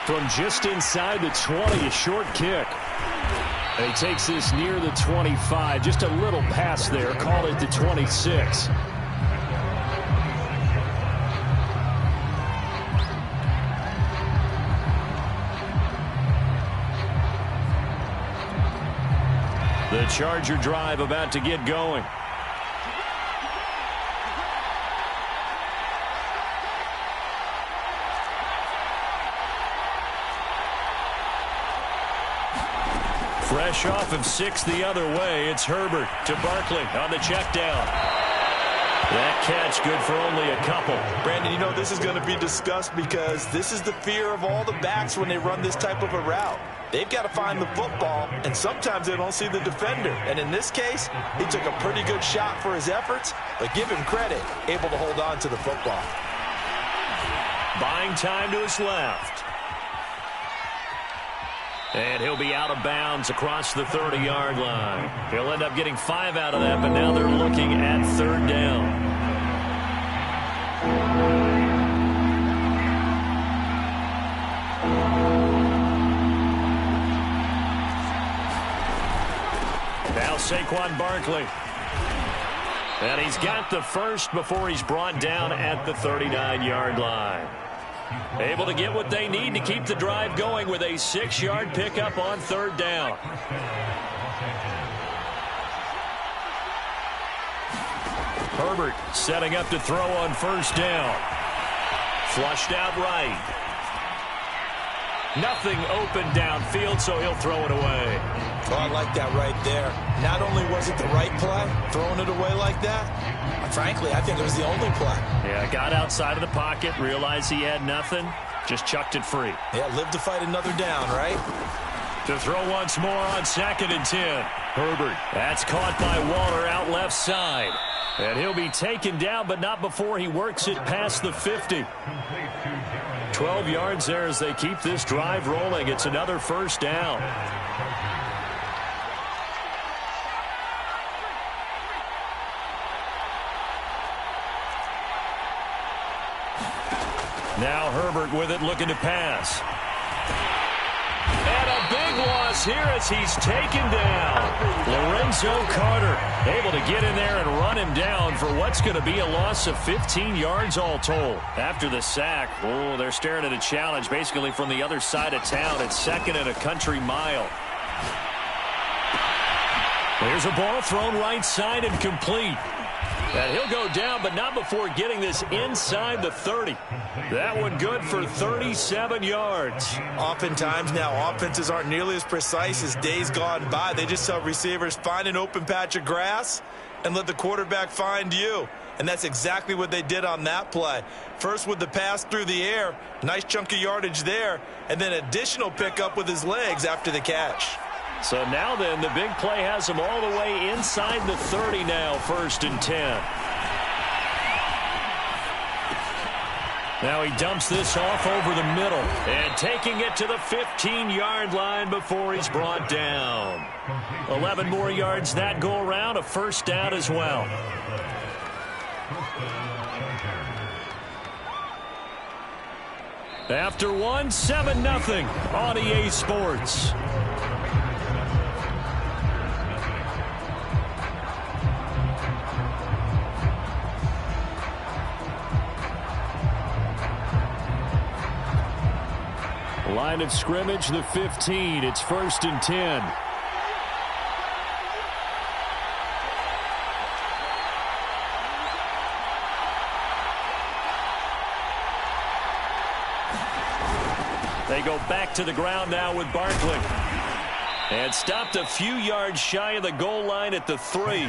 From just inside the 20, a short kick. And he takes this near the 25. Just a little pass there. Call it the 26. The Charger drive about to get going. Fresh off of 6 the other way, it's Herbert to Barkley on the check down. That catch good for only a couple. Brandon, you know this is going to be discussed because this is the fear of all the backs when they run this type of a route. They've got to find the football, and sometimes they don't see the defender. And in this case, he took a pretty good shot for his efforts, but give him credit, able to hold on to the football. Buying time to his left. And he'll be out of bounds across the 30-yard line. He'll end up getting 5 out of that, but now they're looking at 3rd down. Now Saquon Barkley. And he's got the first before he's brought down at the 39-yard line. Able to get what they need to keep the drive going with a 6-yard pickup on 3rd down. Herbert setting up to throw on 1st down. Flushed out right. Nothing open downfield, so he'll throw it away. Oh, I like that right there. Not only was it the right play, throwing it away like that, frankly, I think it was the only play. Yeah, got outside of the pocket, realized he had nothing, just chucked it free. Yeah, live to fight another down, right? To throw once more on 2nd and 10. Herbert. That's caught by Waller out left side. And he'll be taken down, but not before he works it past the 50. 12 yards there as they keep this drive rolling. It's another 1st down. Now Herbert with it, looking to pass. And a big loss here as he's taken down. Lorenzo Carter able to get in there and run him down for what's going to be a loss of 15 yards all told. After the sack, oh, they're staring at a challenge basically from the other side of town. It's 2nd and a country mile. There's a ball thrown right side and complete. And he'll go down, but not before getting this inside the 30. That one good for 37 yards. Oftentimes now, offenses aren't nearly as precise as days gone by. They just tell receivers, find an open patch of grass and let the quarterback find you. And that's exactly what they did on that play. First with the pass through the air, nice chunk of yardage there, and then additional pickup with his legs after the catch. So now then, the big play has him all the way inside the 30 now, 1st and 10. Now he dumps this off over the middle and taking it to the 15-yard line before he's brought down. 11 more yards that go around, a 1st down as well. After one, 7-0 on EA Sports. Line of scrimmage, the 15. It's 1st and 10. They go back to the ground now with Barkley. And stopped a few yards shy of the goal line at the 3.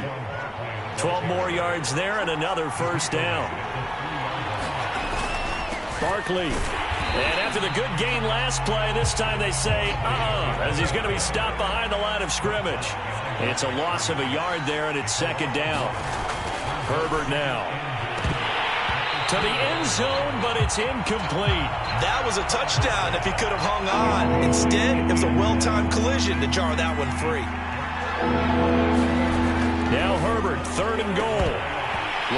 12 more yards there and another first down. Barkley. And after the good gain last play, this time they say, as he's going to be stopped behind the line of scrimmage. It's a loss of a yard there, and it's second down. Herbert now. To the end zone, but it's incomplete. That was a touchdown if he could have hung on. Instead, it was a well-timed collision to jar that one free. Now Herbert, 3rd and goal.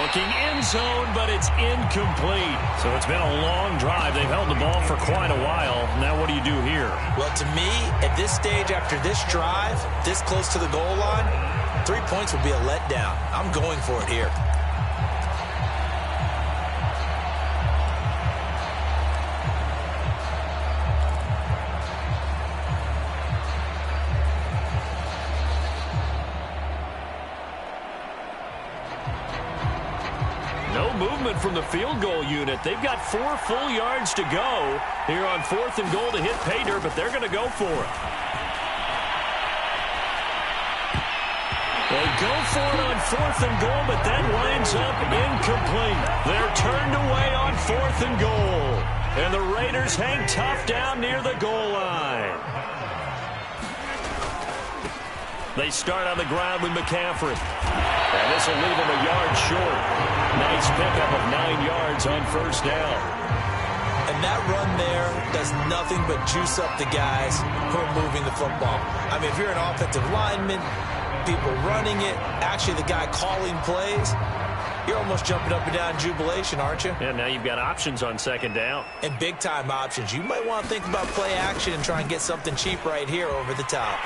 Looking end zone, but it's incomplete. So it's been a long drive. They've held the ball for quite a while. Now what do you do here? Well, to me, at this stage after this drive, this close to the goal line, 3 points would be a letdown. I'm going for it here. Movement from the field goal unit. They've got 4 full yards to go here on 4th and goal to hit pay dirt, but they're going to go for it. They go for it on 4th and goal, but that winds up incomplete. They're turned away on 4th and goal, and the Raiders hang tough down near the goal line. They start on the ground with McCaffrey. And this will leave him a yard short. Nice pickup of 9 yards on first down. And that run there does nothing but juice up the guys who are moving the football. I mean, if you're an offensive lineman, people running it, actually the guy calling plays, you're almost jumping up and down in jubilation, aren't you? Yeah, now you've got options on second down. And big-time options. You might want to think about play action and try and get something cheap right here over the top.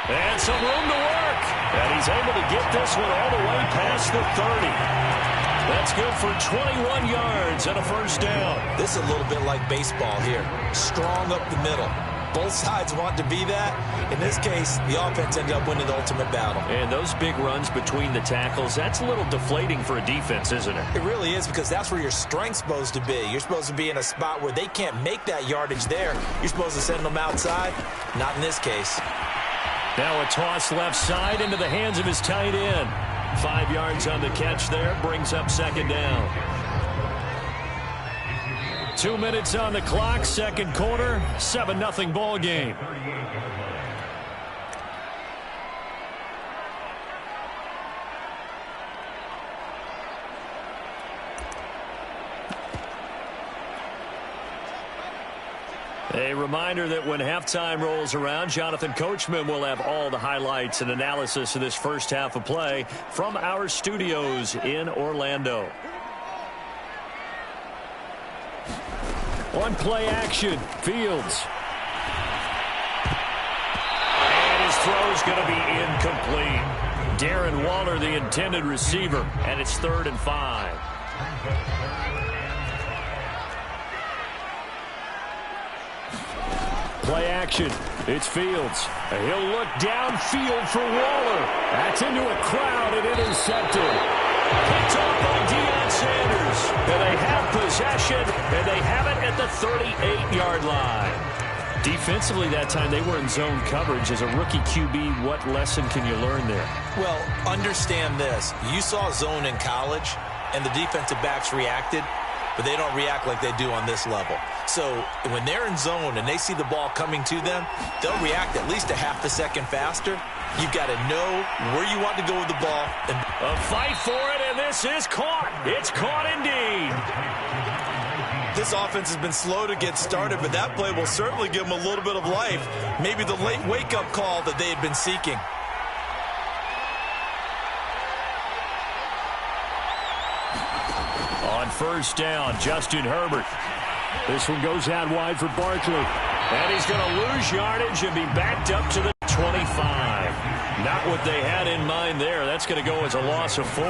And some room to work. And he's able to get this one all the way past the 30. That's good for 21 yards and a first down. This is a little bit like baseball here. Strong up the middle. Both sides want to be that. In this case, the offense ended up winning the ultimate battle. And those big runs between the tackles, that's a little deflating for a defense, isn't it? It really is, because that's where your strength's supposed to be. You're supposed to be in a spot where they can't make that yardage there. You're supposed to send them outside. Not in this case. Now a toss left side into the hands of his tight end. 5 yards on the catch there. Brings up second down. 2 minutes on the clock. Second quarter. 7-0 ball game. A reminder that when halftime rolls around, Jonathan Coachman will have all the highlights and analysis of this first half of play from our studios in Orlando. On play action, Fields. And his throw's going to be incomplete. Darren Waller, the intended receiver, and it's 3rd and 5. Play action. It's Fields. He'll look downfield for Waller. That's into a crowd and intercepted. Picked off by Deion Sanders. And they have possession, and they have it at the 38-yard line. Defensively that time, they were in zone coverage. As a rookie QB, what lesson can you learn there? Well, understand this. You saw zone in college, and the defensive backs reacted, but they don't react like they do on this level. So when they're in zone and they see the ball coming to them, they'll react at least a half a second faster. You've got to know where you want to go with the ball. And a fight for it, and this is caught. It's caught indeed. This offense has been slow to get started, but that play will certainly give them a little bit of life. Maybe the late wake-up call that they had been seeking. On first down, Justin Herbert. This one goes out wide for Barkley. And he's going to lose yardage and be backed up to the 25. Not what they had in mind there. That's going to go as a loss of 4.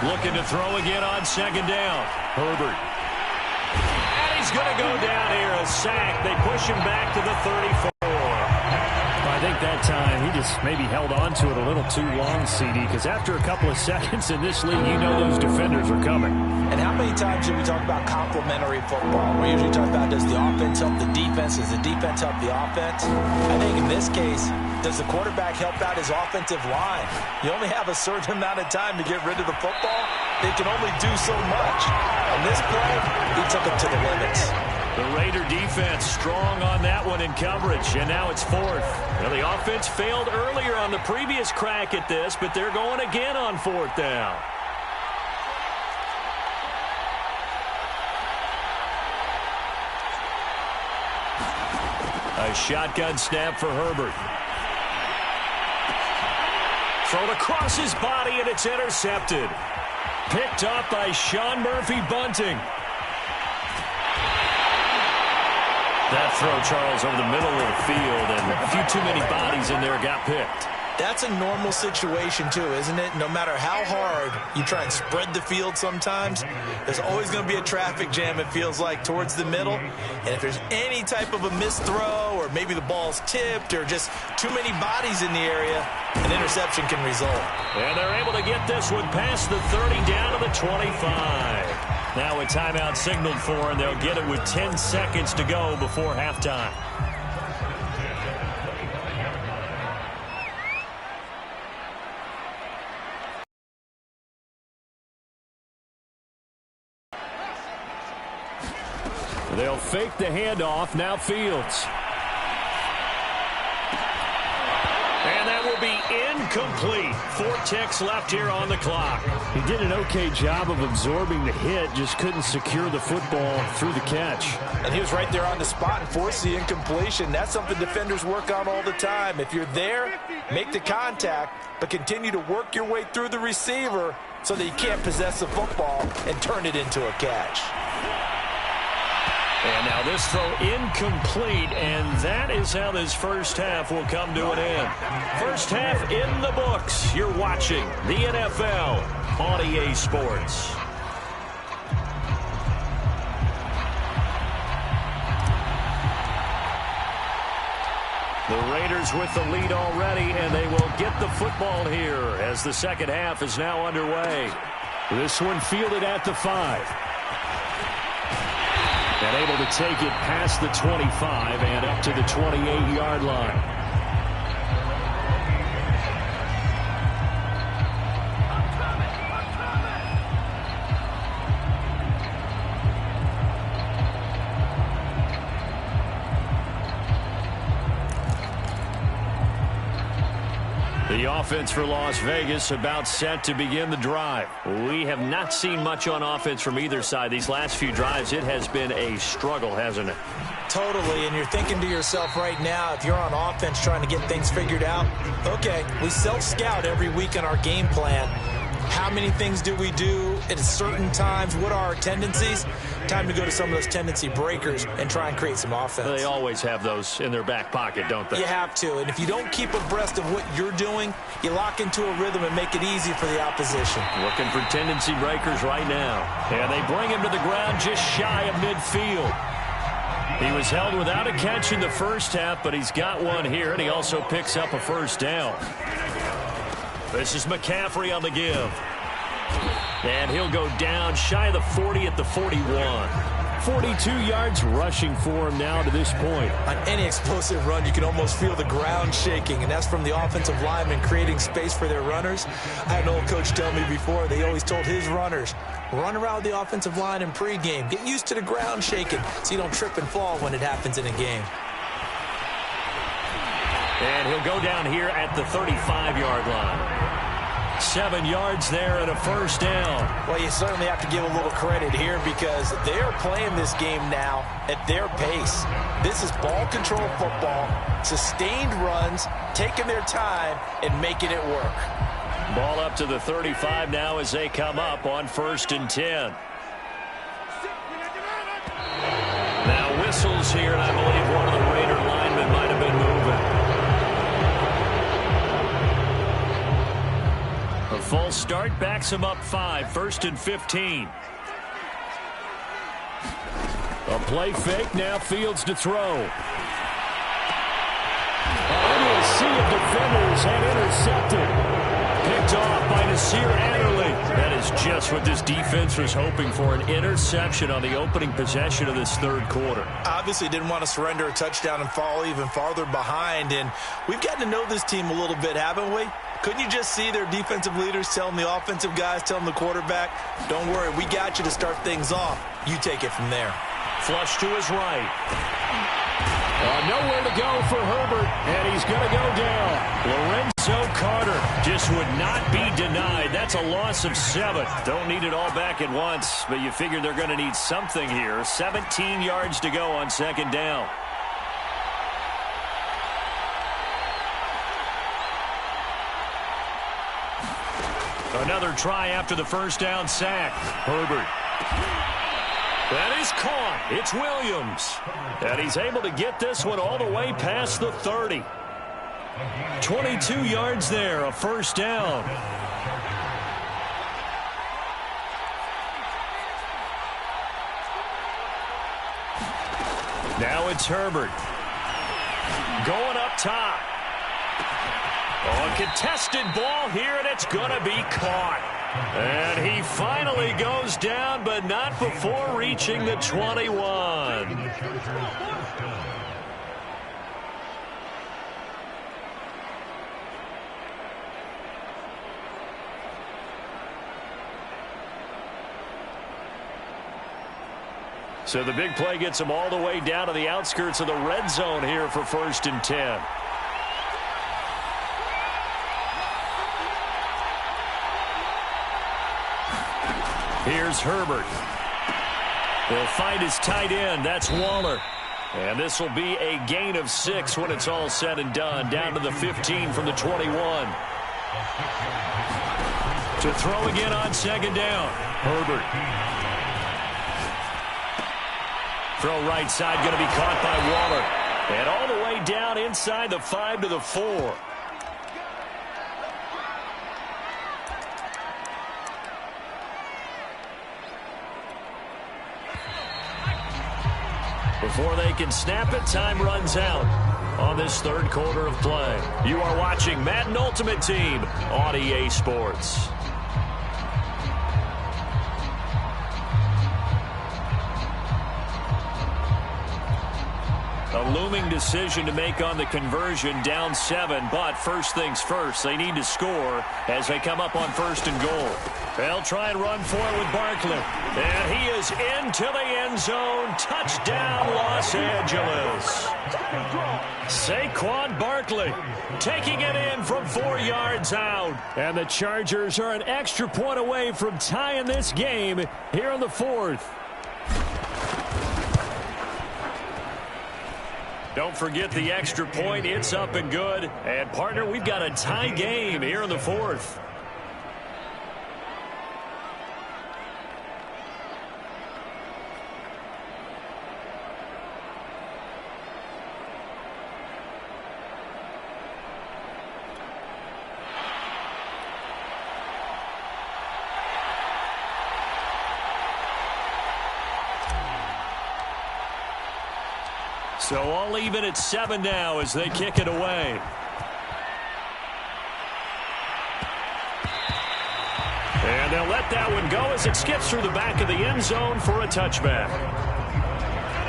Looking to throw again on second down. Herbert. And he's going to go down here, a sack. They push him back to the 34. I think think that time he just maybe held on to it a little too long, CD, because after a couple of seconds in this league, you know those defenders are coming. And how many times do we talk about complementary football? We usually talk about, does the offense help the defense? Does the defense help the offense? I think in this case, does the quarterback help out his offensive line? You only have a certain amount of time to get rid of the football. They can only do so much. On this play, he took it to the limits. The Raider defense strong on that one in coverage, and now it's fourth. Now, the offense failed earlier on the previous crack at this, but they're going again on fourth down. A shotgun snap for Herbert. Thrown across his body, and it's intercepted. Picked up by Sean Murphy-Bunting. That throw, Charles, over the middle of the field, and a few too many bodies in there got picked. That's a normal situation, too, isn't it? No matter how hard you try and spread the field sometimes, there's always going to be a traffic jam, it feels like, towards the middle. And if there's any type of a missed throw, or maybe the ball's tipped, or just too many bodies in the area, an interception can result. And they're able to get this one past the 30 down to the 25. Now a timeout signaled for, and they'll get it with 10 seconds to go before halftime. They'll fake the handoff. Now Fields. And that will be incomplete. 4 ticks left here on the clock. He did an okay job of absorbing the hit, just couldn't secure the football through the catch. And he was right there on the spot and forced the incompletion. That's something defenders work on all the time. If you're there, make the contact, but continue to work your way through the receiver so that you can't possess the football and turn it into a catch. And now this throw incomplete, and that is how this first half will come to an end. First half in the books. You're watching the NFL on EA Sports. The Raiders with the lead already, and they will get the football here as the second half is now underway. This one fielded at the 5. And able to take it past the 25 and up to the 28-yard line. The offense for Las Vegas about set to begin the drive. We have not seen much on offense from either side. These last few drives, it has been a struggle, hasn't it? Totally, and you're thinking to yourself right now, if you're on offense trying to get things figured out, okay, we self-scout every week in our game plan. How many things do we do at certain times? What are our tendencies? Time to go to some of those tendency breakers and try and create some offense. They always have those in their back pocket, don't they? You have to, and if you don't keep abreast of what you're doing, you lock into a rhythm and make it easy for the opposition. Looking for tendency breakers right now. And they bring him to the ground just shy of midfield. He was held without a catch in the first half, but he's got one here, and he also picks up a first down. This is McCaffrey on the give. And he'll go down shy of the 40 at the 41. 42 yards rushing for him now to this point. On any explosive run, you can almost feel the ground shaking, and that's from the offensive linemen creating space for their runners. I had an old coach tell me before, they always told his runners, run around the offensive line in pregame. Get used to the ground shaking so you don't trip and fall when it happens in a game. And he'll go down here at the 35-yard line. 7 yards there and a first down. Well, you certainly have to give a little credit here because they are playing this game now at their pace. This is ball control football, sustained runs, taking their time and making it work. Ball up to the 35 now as they come up on 1st and 10. Now whistles here, and I believe one of the Raider linemen might have been moving. A false start backs him up 5, 1st and 15. A play fake, now Fields to throw. Oh, defenders and intercepted. Picked off by Nasir Adderley. That is just what this defense was hoping for, an interception on the opening possession of this third quarter. Obviously didn't want to surrender a touchdown and fall even farther behind, and we've gotten to know this team a little bit, haven't we? Couldn't you just see their defensive leaders telling the offensive guys, telling the quarterback, don't worry, we got you to start things off. You take it from there. Flush to his right. Nowhere to go for Herbert, and he's going to go down. Lorenzo Carter just would not be denied. That's a loss of 7. Don't need it all back at once, but you figure they're going to need something here. 17 yards to go on second down. Another try after the first down sack. Herbert. That is caught. It's Williams. And he's able to get this one all the way past the 30. 22 yards there, a first down. Now it's Herbert. Going up top. Oh, a contested ball here, and it's going to be caught. And he finally goes down, but not before reaching the 21. So the big play gets him all the way down to the outskirts of the red zone here for 1st and 10. Here's Herbert. He'll find his tight end. That's Waller. And this will be a gain of 6 when it's all said and done. Down to the 15 from the 21. To throw again on second down. Herbert. Throw right side, going to be caught by Waller. And all the way down inside the 5 to the 4. Before they can snap it, time runs out on this third quarter of play. You are watching Madden Ultimate Team on EA Sports. A looming decision to make on the conversion, down 7, but first things first, they need to score as they come up on 1st and goal. They'll try and run for it with Barkley. And he is into the end zone. Touchdown, Los Angeles. Saquon Barkley taking it in from 4 yards out. And the Chargers are an extra point away from tying this game here in the 4th. Don't forget the extra point. It's up and good. And, partner, we've got a tie game here in the 4th. So all even at 7 now as they kick it away. And they'll let that one go as it skips through the back of the end zone for a touchback.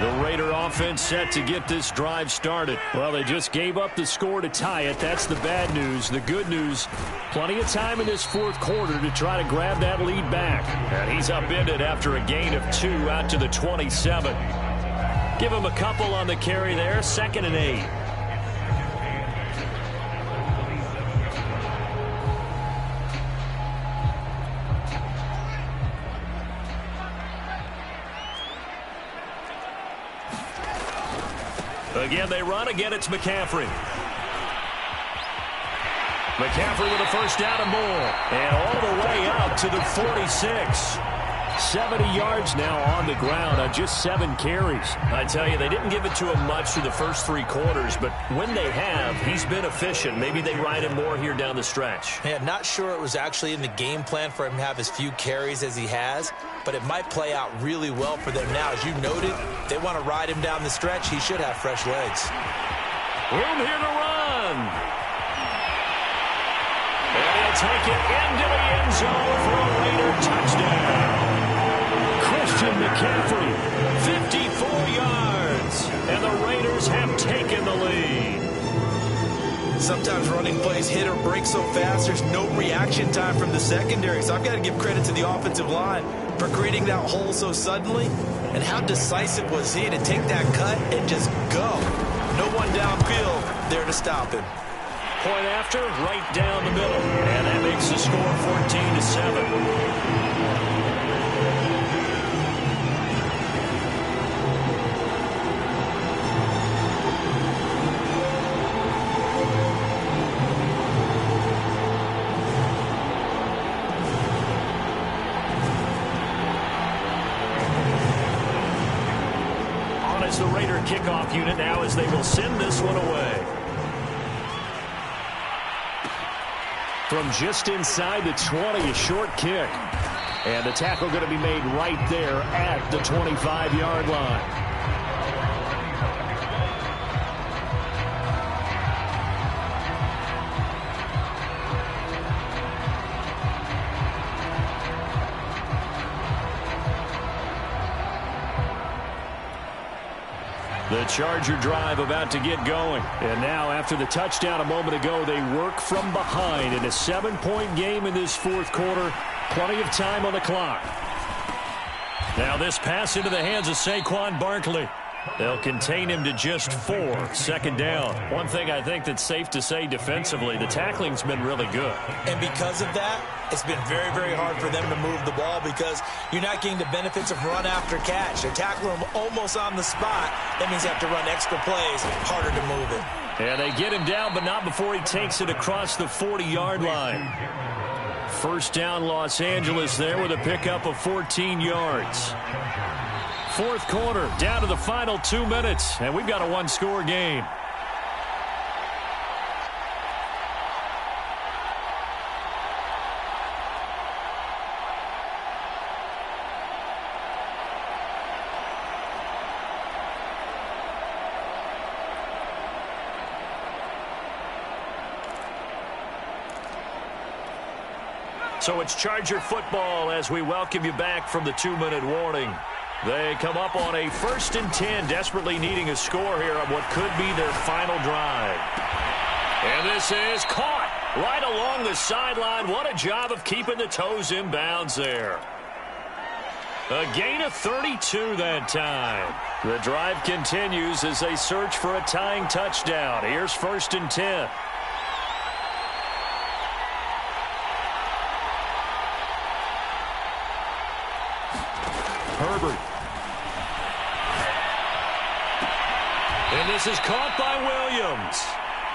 The Raider offense set to get this drive started. Well, they just gave up the score to tie it. That's the bad news. The good news, plenty of time in this 4th quarter to try to grab that lead back. And he's upended after a gain of 2 out to the 27. Give him a couple on the carry there. 2nd and 8. Again, they run. Again, it's McCaffrey. McCaffrey with a first down and more. And all the way out to the 46. 70 yards now on the ground on just 7 carries. I tell you, they didn't give it to him much through the first 3 quarters, but when they have, he's been efficient. Maybe they ride him more here down the stretch. Yeah, not sure it was actually in the game plan for him to have as few carries as he has, but it might play out really well for them now. As you noted, they want to ride him down the stretch. He should have fresh legs. Room here to run. take it into the end zone for a Raider touchdown. Christian McCaffrey, 54 yards, and the Raiders have taken the lead. Sometimes running plays hit or break so fast, there's no reaction time from the secondary. So I've got to give credit to the offensive line for creating that hole so suddenly. And how decisive was he to take that cut and just go. No one downfield there to stop him. Point after, right down the middle. And that makes the score 14-7. The Raider kickoff unit now as they will send this one away. From just inside the 20, a short kick. And the tackle going to be made right there at the 25-yard line. The Charger drive about to get going. And now, after the touchdown a moment ago, they work from behind in a 7-point game in this fourth quarter. Plenty of time on the clock. Now this pass into the hands of Saquon Barkley. They'll contain him to just 4. Second down. One thing I think that's safe to say defensively, the tackling's been really good. And because of that, it's been very, very hard for them to move the ball because you're not getting the benefits of run after catch. They're tackling him almost on the spot. That means you have to run extra plays, harder to move it. And they get him down, but not before he takes it across the 40-yard line. First down, Los Angeles there with a pickup of 14 yards. Fourth quarter, down to the final 2 minutes, and we've got a one-score game. So it's Charger football as we welcome you back from the 2-minute warning. They come up on a 1st and 10, desperately needing a score here on what could be their final drive. And this is caught right along the sideline. What a job of keeping the toes in bounds there. A gain of 32 that time. The drive continues as they search for a tying touchdown. Here's 1st and 10. Herbert. And this is caught by Williams.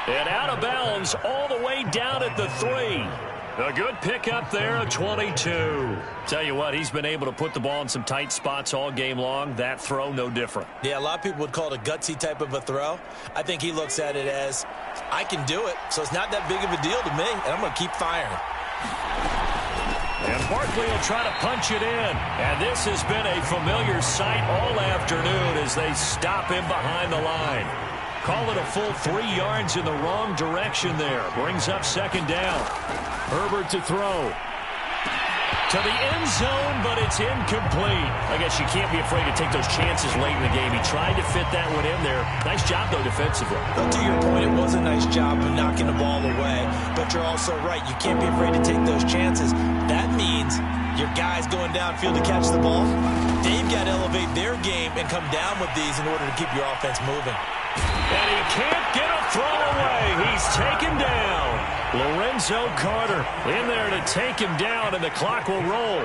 And out of bounds all the way down at the 3. A good pickup there of 22. Tell you what, he's been able to put the ball in some tight spots all game long. That throw, no different. Yeah, a lot of people would call it a gutsy type of a throw. I think he looks at it as, I can do it, so it's not that big of a deal to me, and I'm going to keep firing. And Barkley will try to punch it in. And this has been a familiar sight all afternoon as they stop him behind the line. Call it a full 3 yards in the wrong direction there. Brings up second down. Herbert to throw. To the end zone, but it's incomplete. I guess you can't be afraid to take those chances late in the game. He tried to fit that one in there. Nice job, though, defensively. Well, to your point, it was a nice job of knocking the ball away. But you're also right. You can't be afraid to take those chances. That means your guys going downfield to catch the ball, they've got to elevate their game and come down with these in order to keep your offense moving. And he can't get a throw away. He's taken down. Lorenzo Carter in there to take him down, and the clock will roll.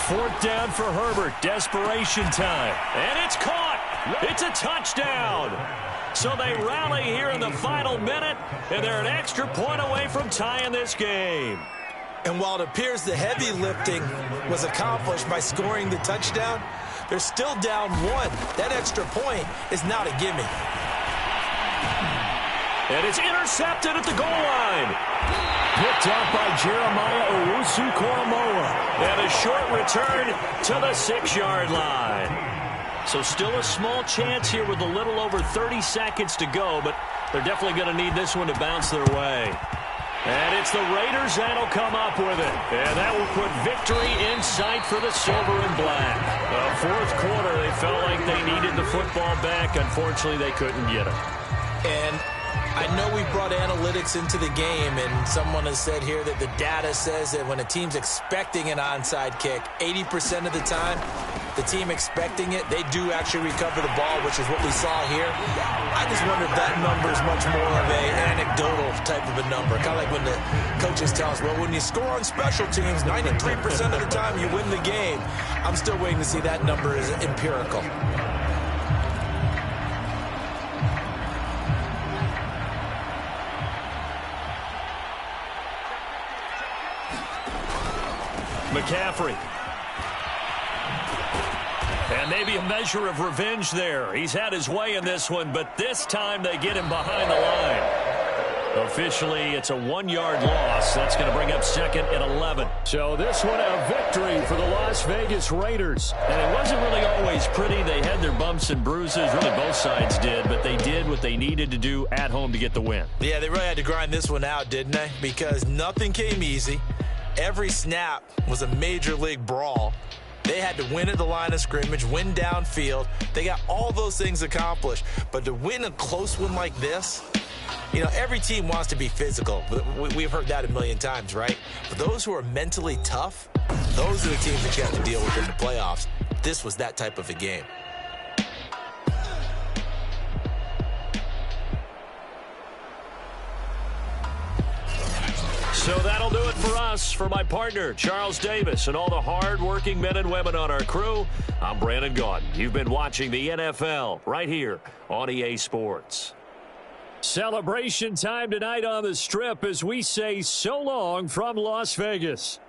4th down for Herbert. Desperation time. And it's caught. It's a touchdown. So they rally here in the final minute, and they're an extra point away from tying this game. And while it appears the heavy lifting was accomplished by scoring the touchdown, they're still down 1. That extra point is not a gimme. And it's intercepted at the goal line. Picked up by Jeremiah Owusu-Koramoah. And a short return to the 6-yard line. So still a small chance here with a little over 30 seconds to go, but they're definitely going to need this one to bounce their way. And it's the Raiders that'll come up with it. And that will put victory in sight for the silver and black. Fourth quarter, they felt like they needed the football back. Unfortunately, they couldn't get it. And I know we brought analytics into the game, and someone has said here that the data says that when a team's expecting an onside kick, 80% of the time, the team expecting it, they do actually recover the ball, which is what we saw here. I just wonder if that number is much more of an anecdotal type of a number. Kind of like when the coaches tell us, well, when you score on special teams, 93% of the time you win the game. I'm still waiting to see that number is empirical. McCaffrey. And maybe a measure of revenge there. He's had his way in this one, but this time they get him behind the line. Officially, it's a 1-yard loss. That's going to bring up 2nd and 11. So this one a victory for the Las Vegas Raiders. And it wasn't really always pretty. They had their bumps and bruises. Really, both sides did. But they did what they needed to do at home to get the win. Yeah, they really had to grind this one out, didn't they? Because nothing came easy. Every snap was a major league brawl. They had to win at the line of scrimmage, win downfield. They got all those things accomplished. But to win a close one like this, you know, every team wants to be physical. We've heard that a million times, right? But those who are mentally tough, those are the teams that you have to deal with in the playoffs. This was that type of a game. So that'll do it for us. For my partner, Charles Davis, and all the hard-working men and women on our crew, I'm Brandon Gaudin. You've been watching the NFL right here on EA Sports. Celebration time tonight on the Strip as we say so long from Las Vegas.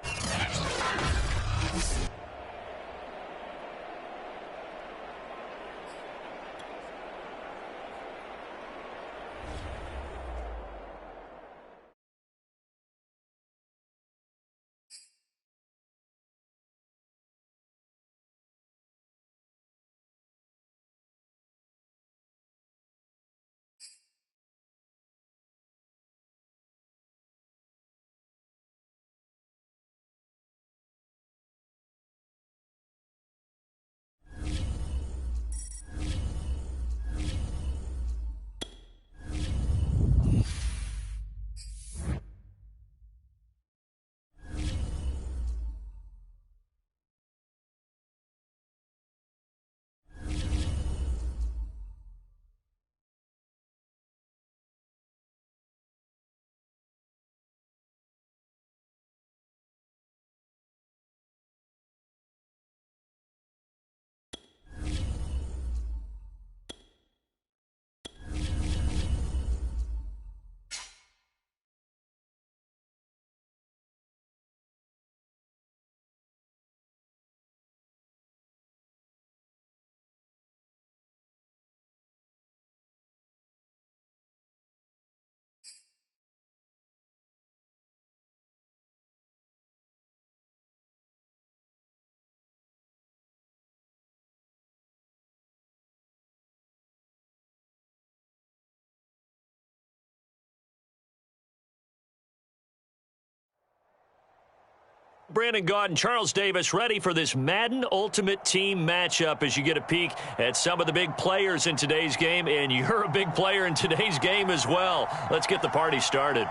Brandon Gaudin, Charles Davis, ready for this Madden Ultimate Team matchup as you get a peek at some of the big players in today's game, and you're a big player in today's game as well. Let's get the party started.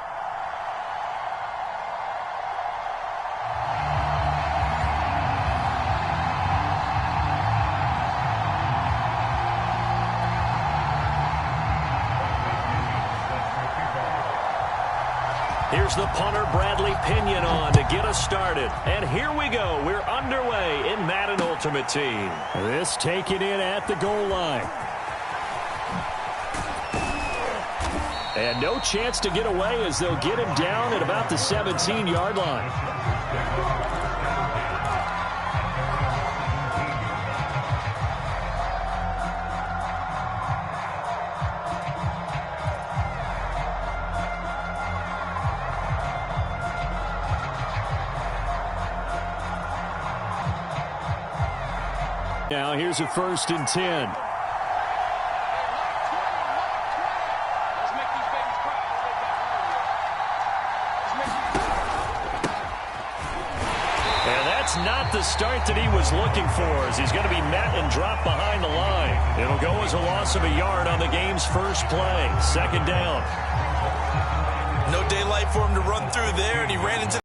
Here's the punter, Bradley Pinion, on to get us started. And here we go. We're underway in Madden Ultimate Team. This taken in at the goal line. And no chance to get away as they'll get him down at about the 17-yard line. Now here's a 1st and 10. Not the start that he was looking for, as he's going to be met and dropped behind the line. It'll go as a loss of a yard on the game's first play. 2nd down. No daylight for him to run through there, and he ran into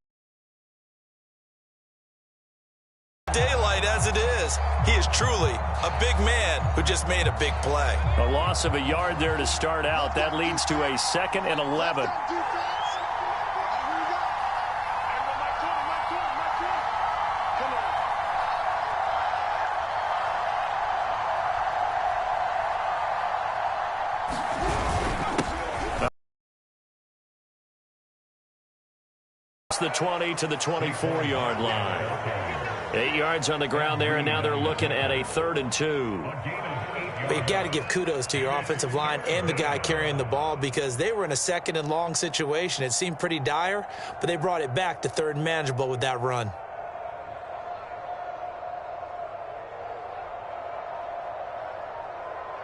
daylight as it is. He is truly a big man who just made a big play. A loss of a yard there to start out. That leads to a 2nd and 11. The 20 to the 24-yard line. 8 yards on the ground there, and now they're looking at a 3rd and 2. But you've got to give kudos to your offensive line and the guy carrying the ball, because they were in a 2nd and long situation. It seemed pretty dire, but they brought it back to 3rd and manageable with that run.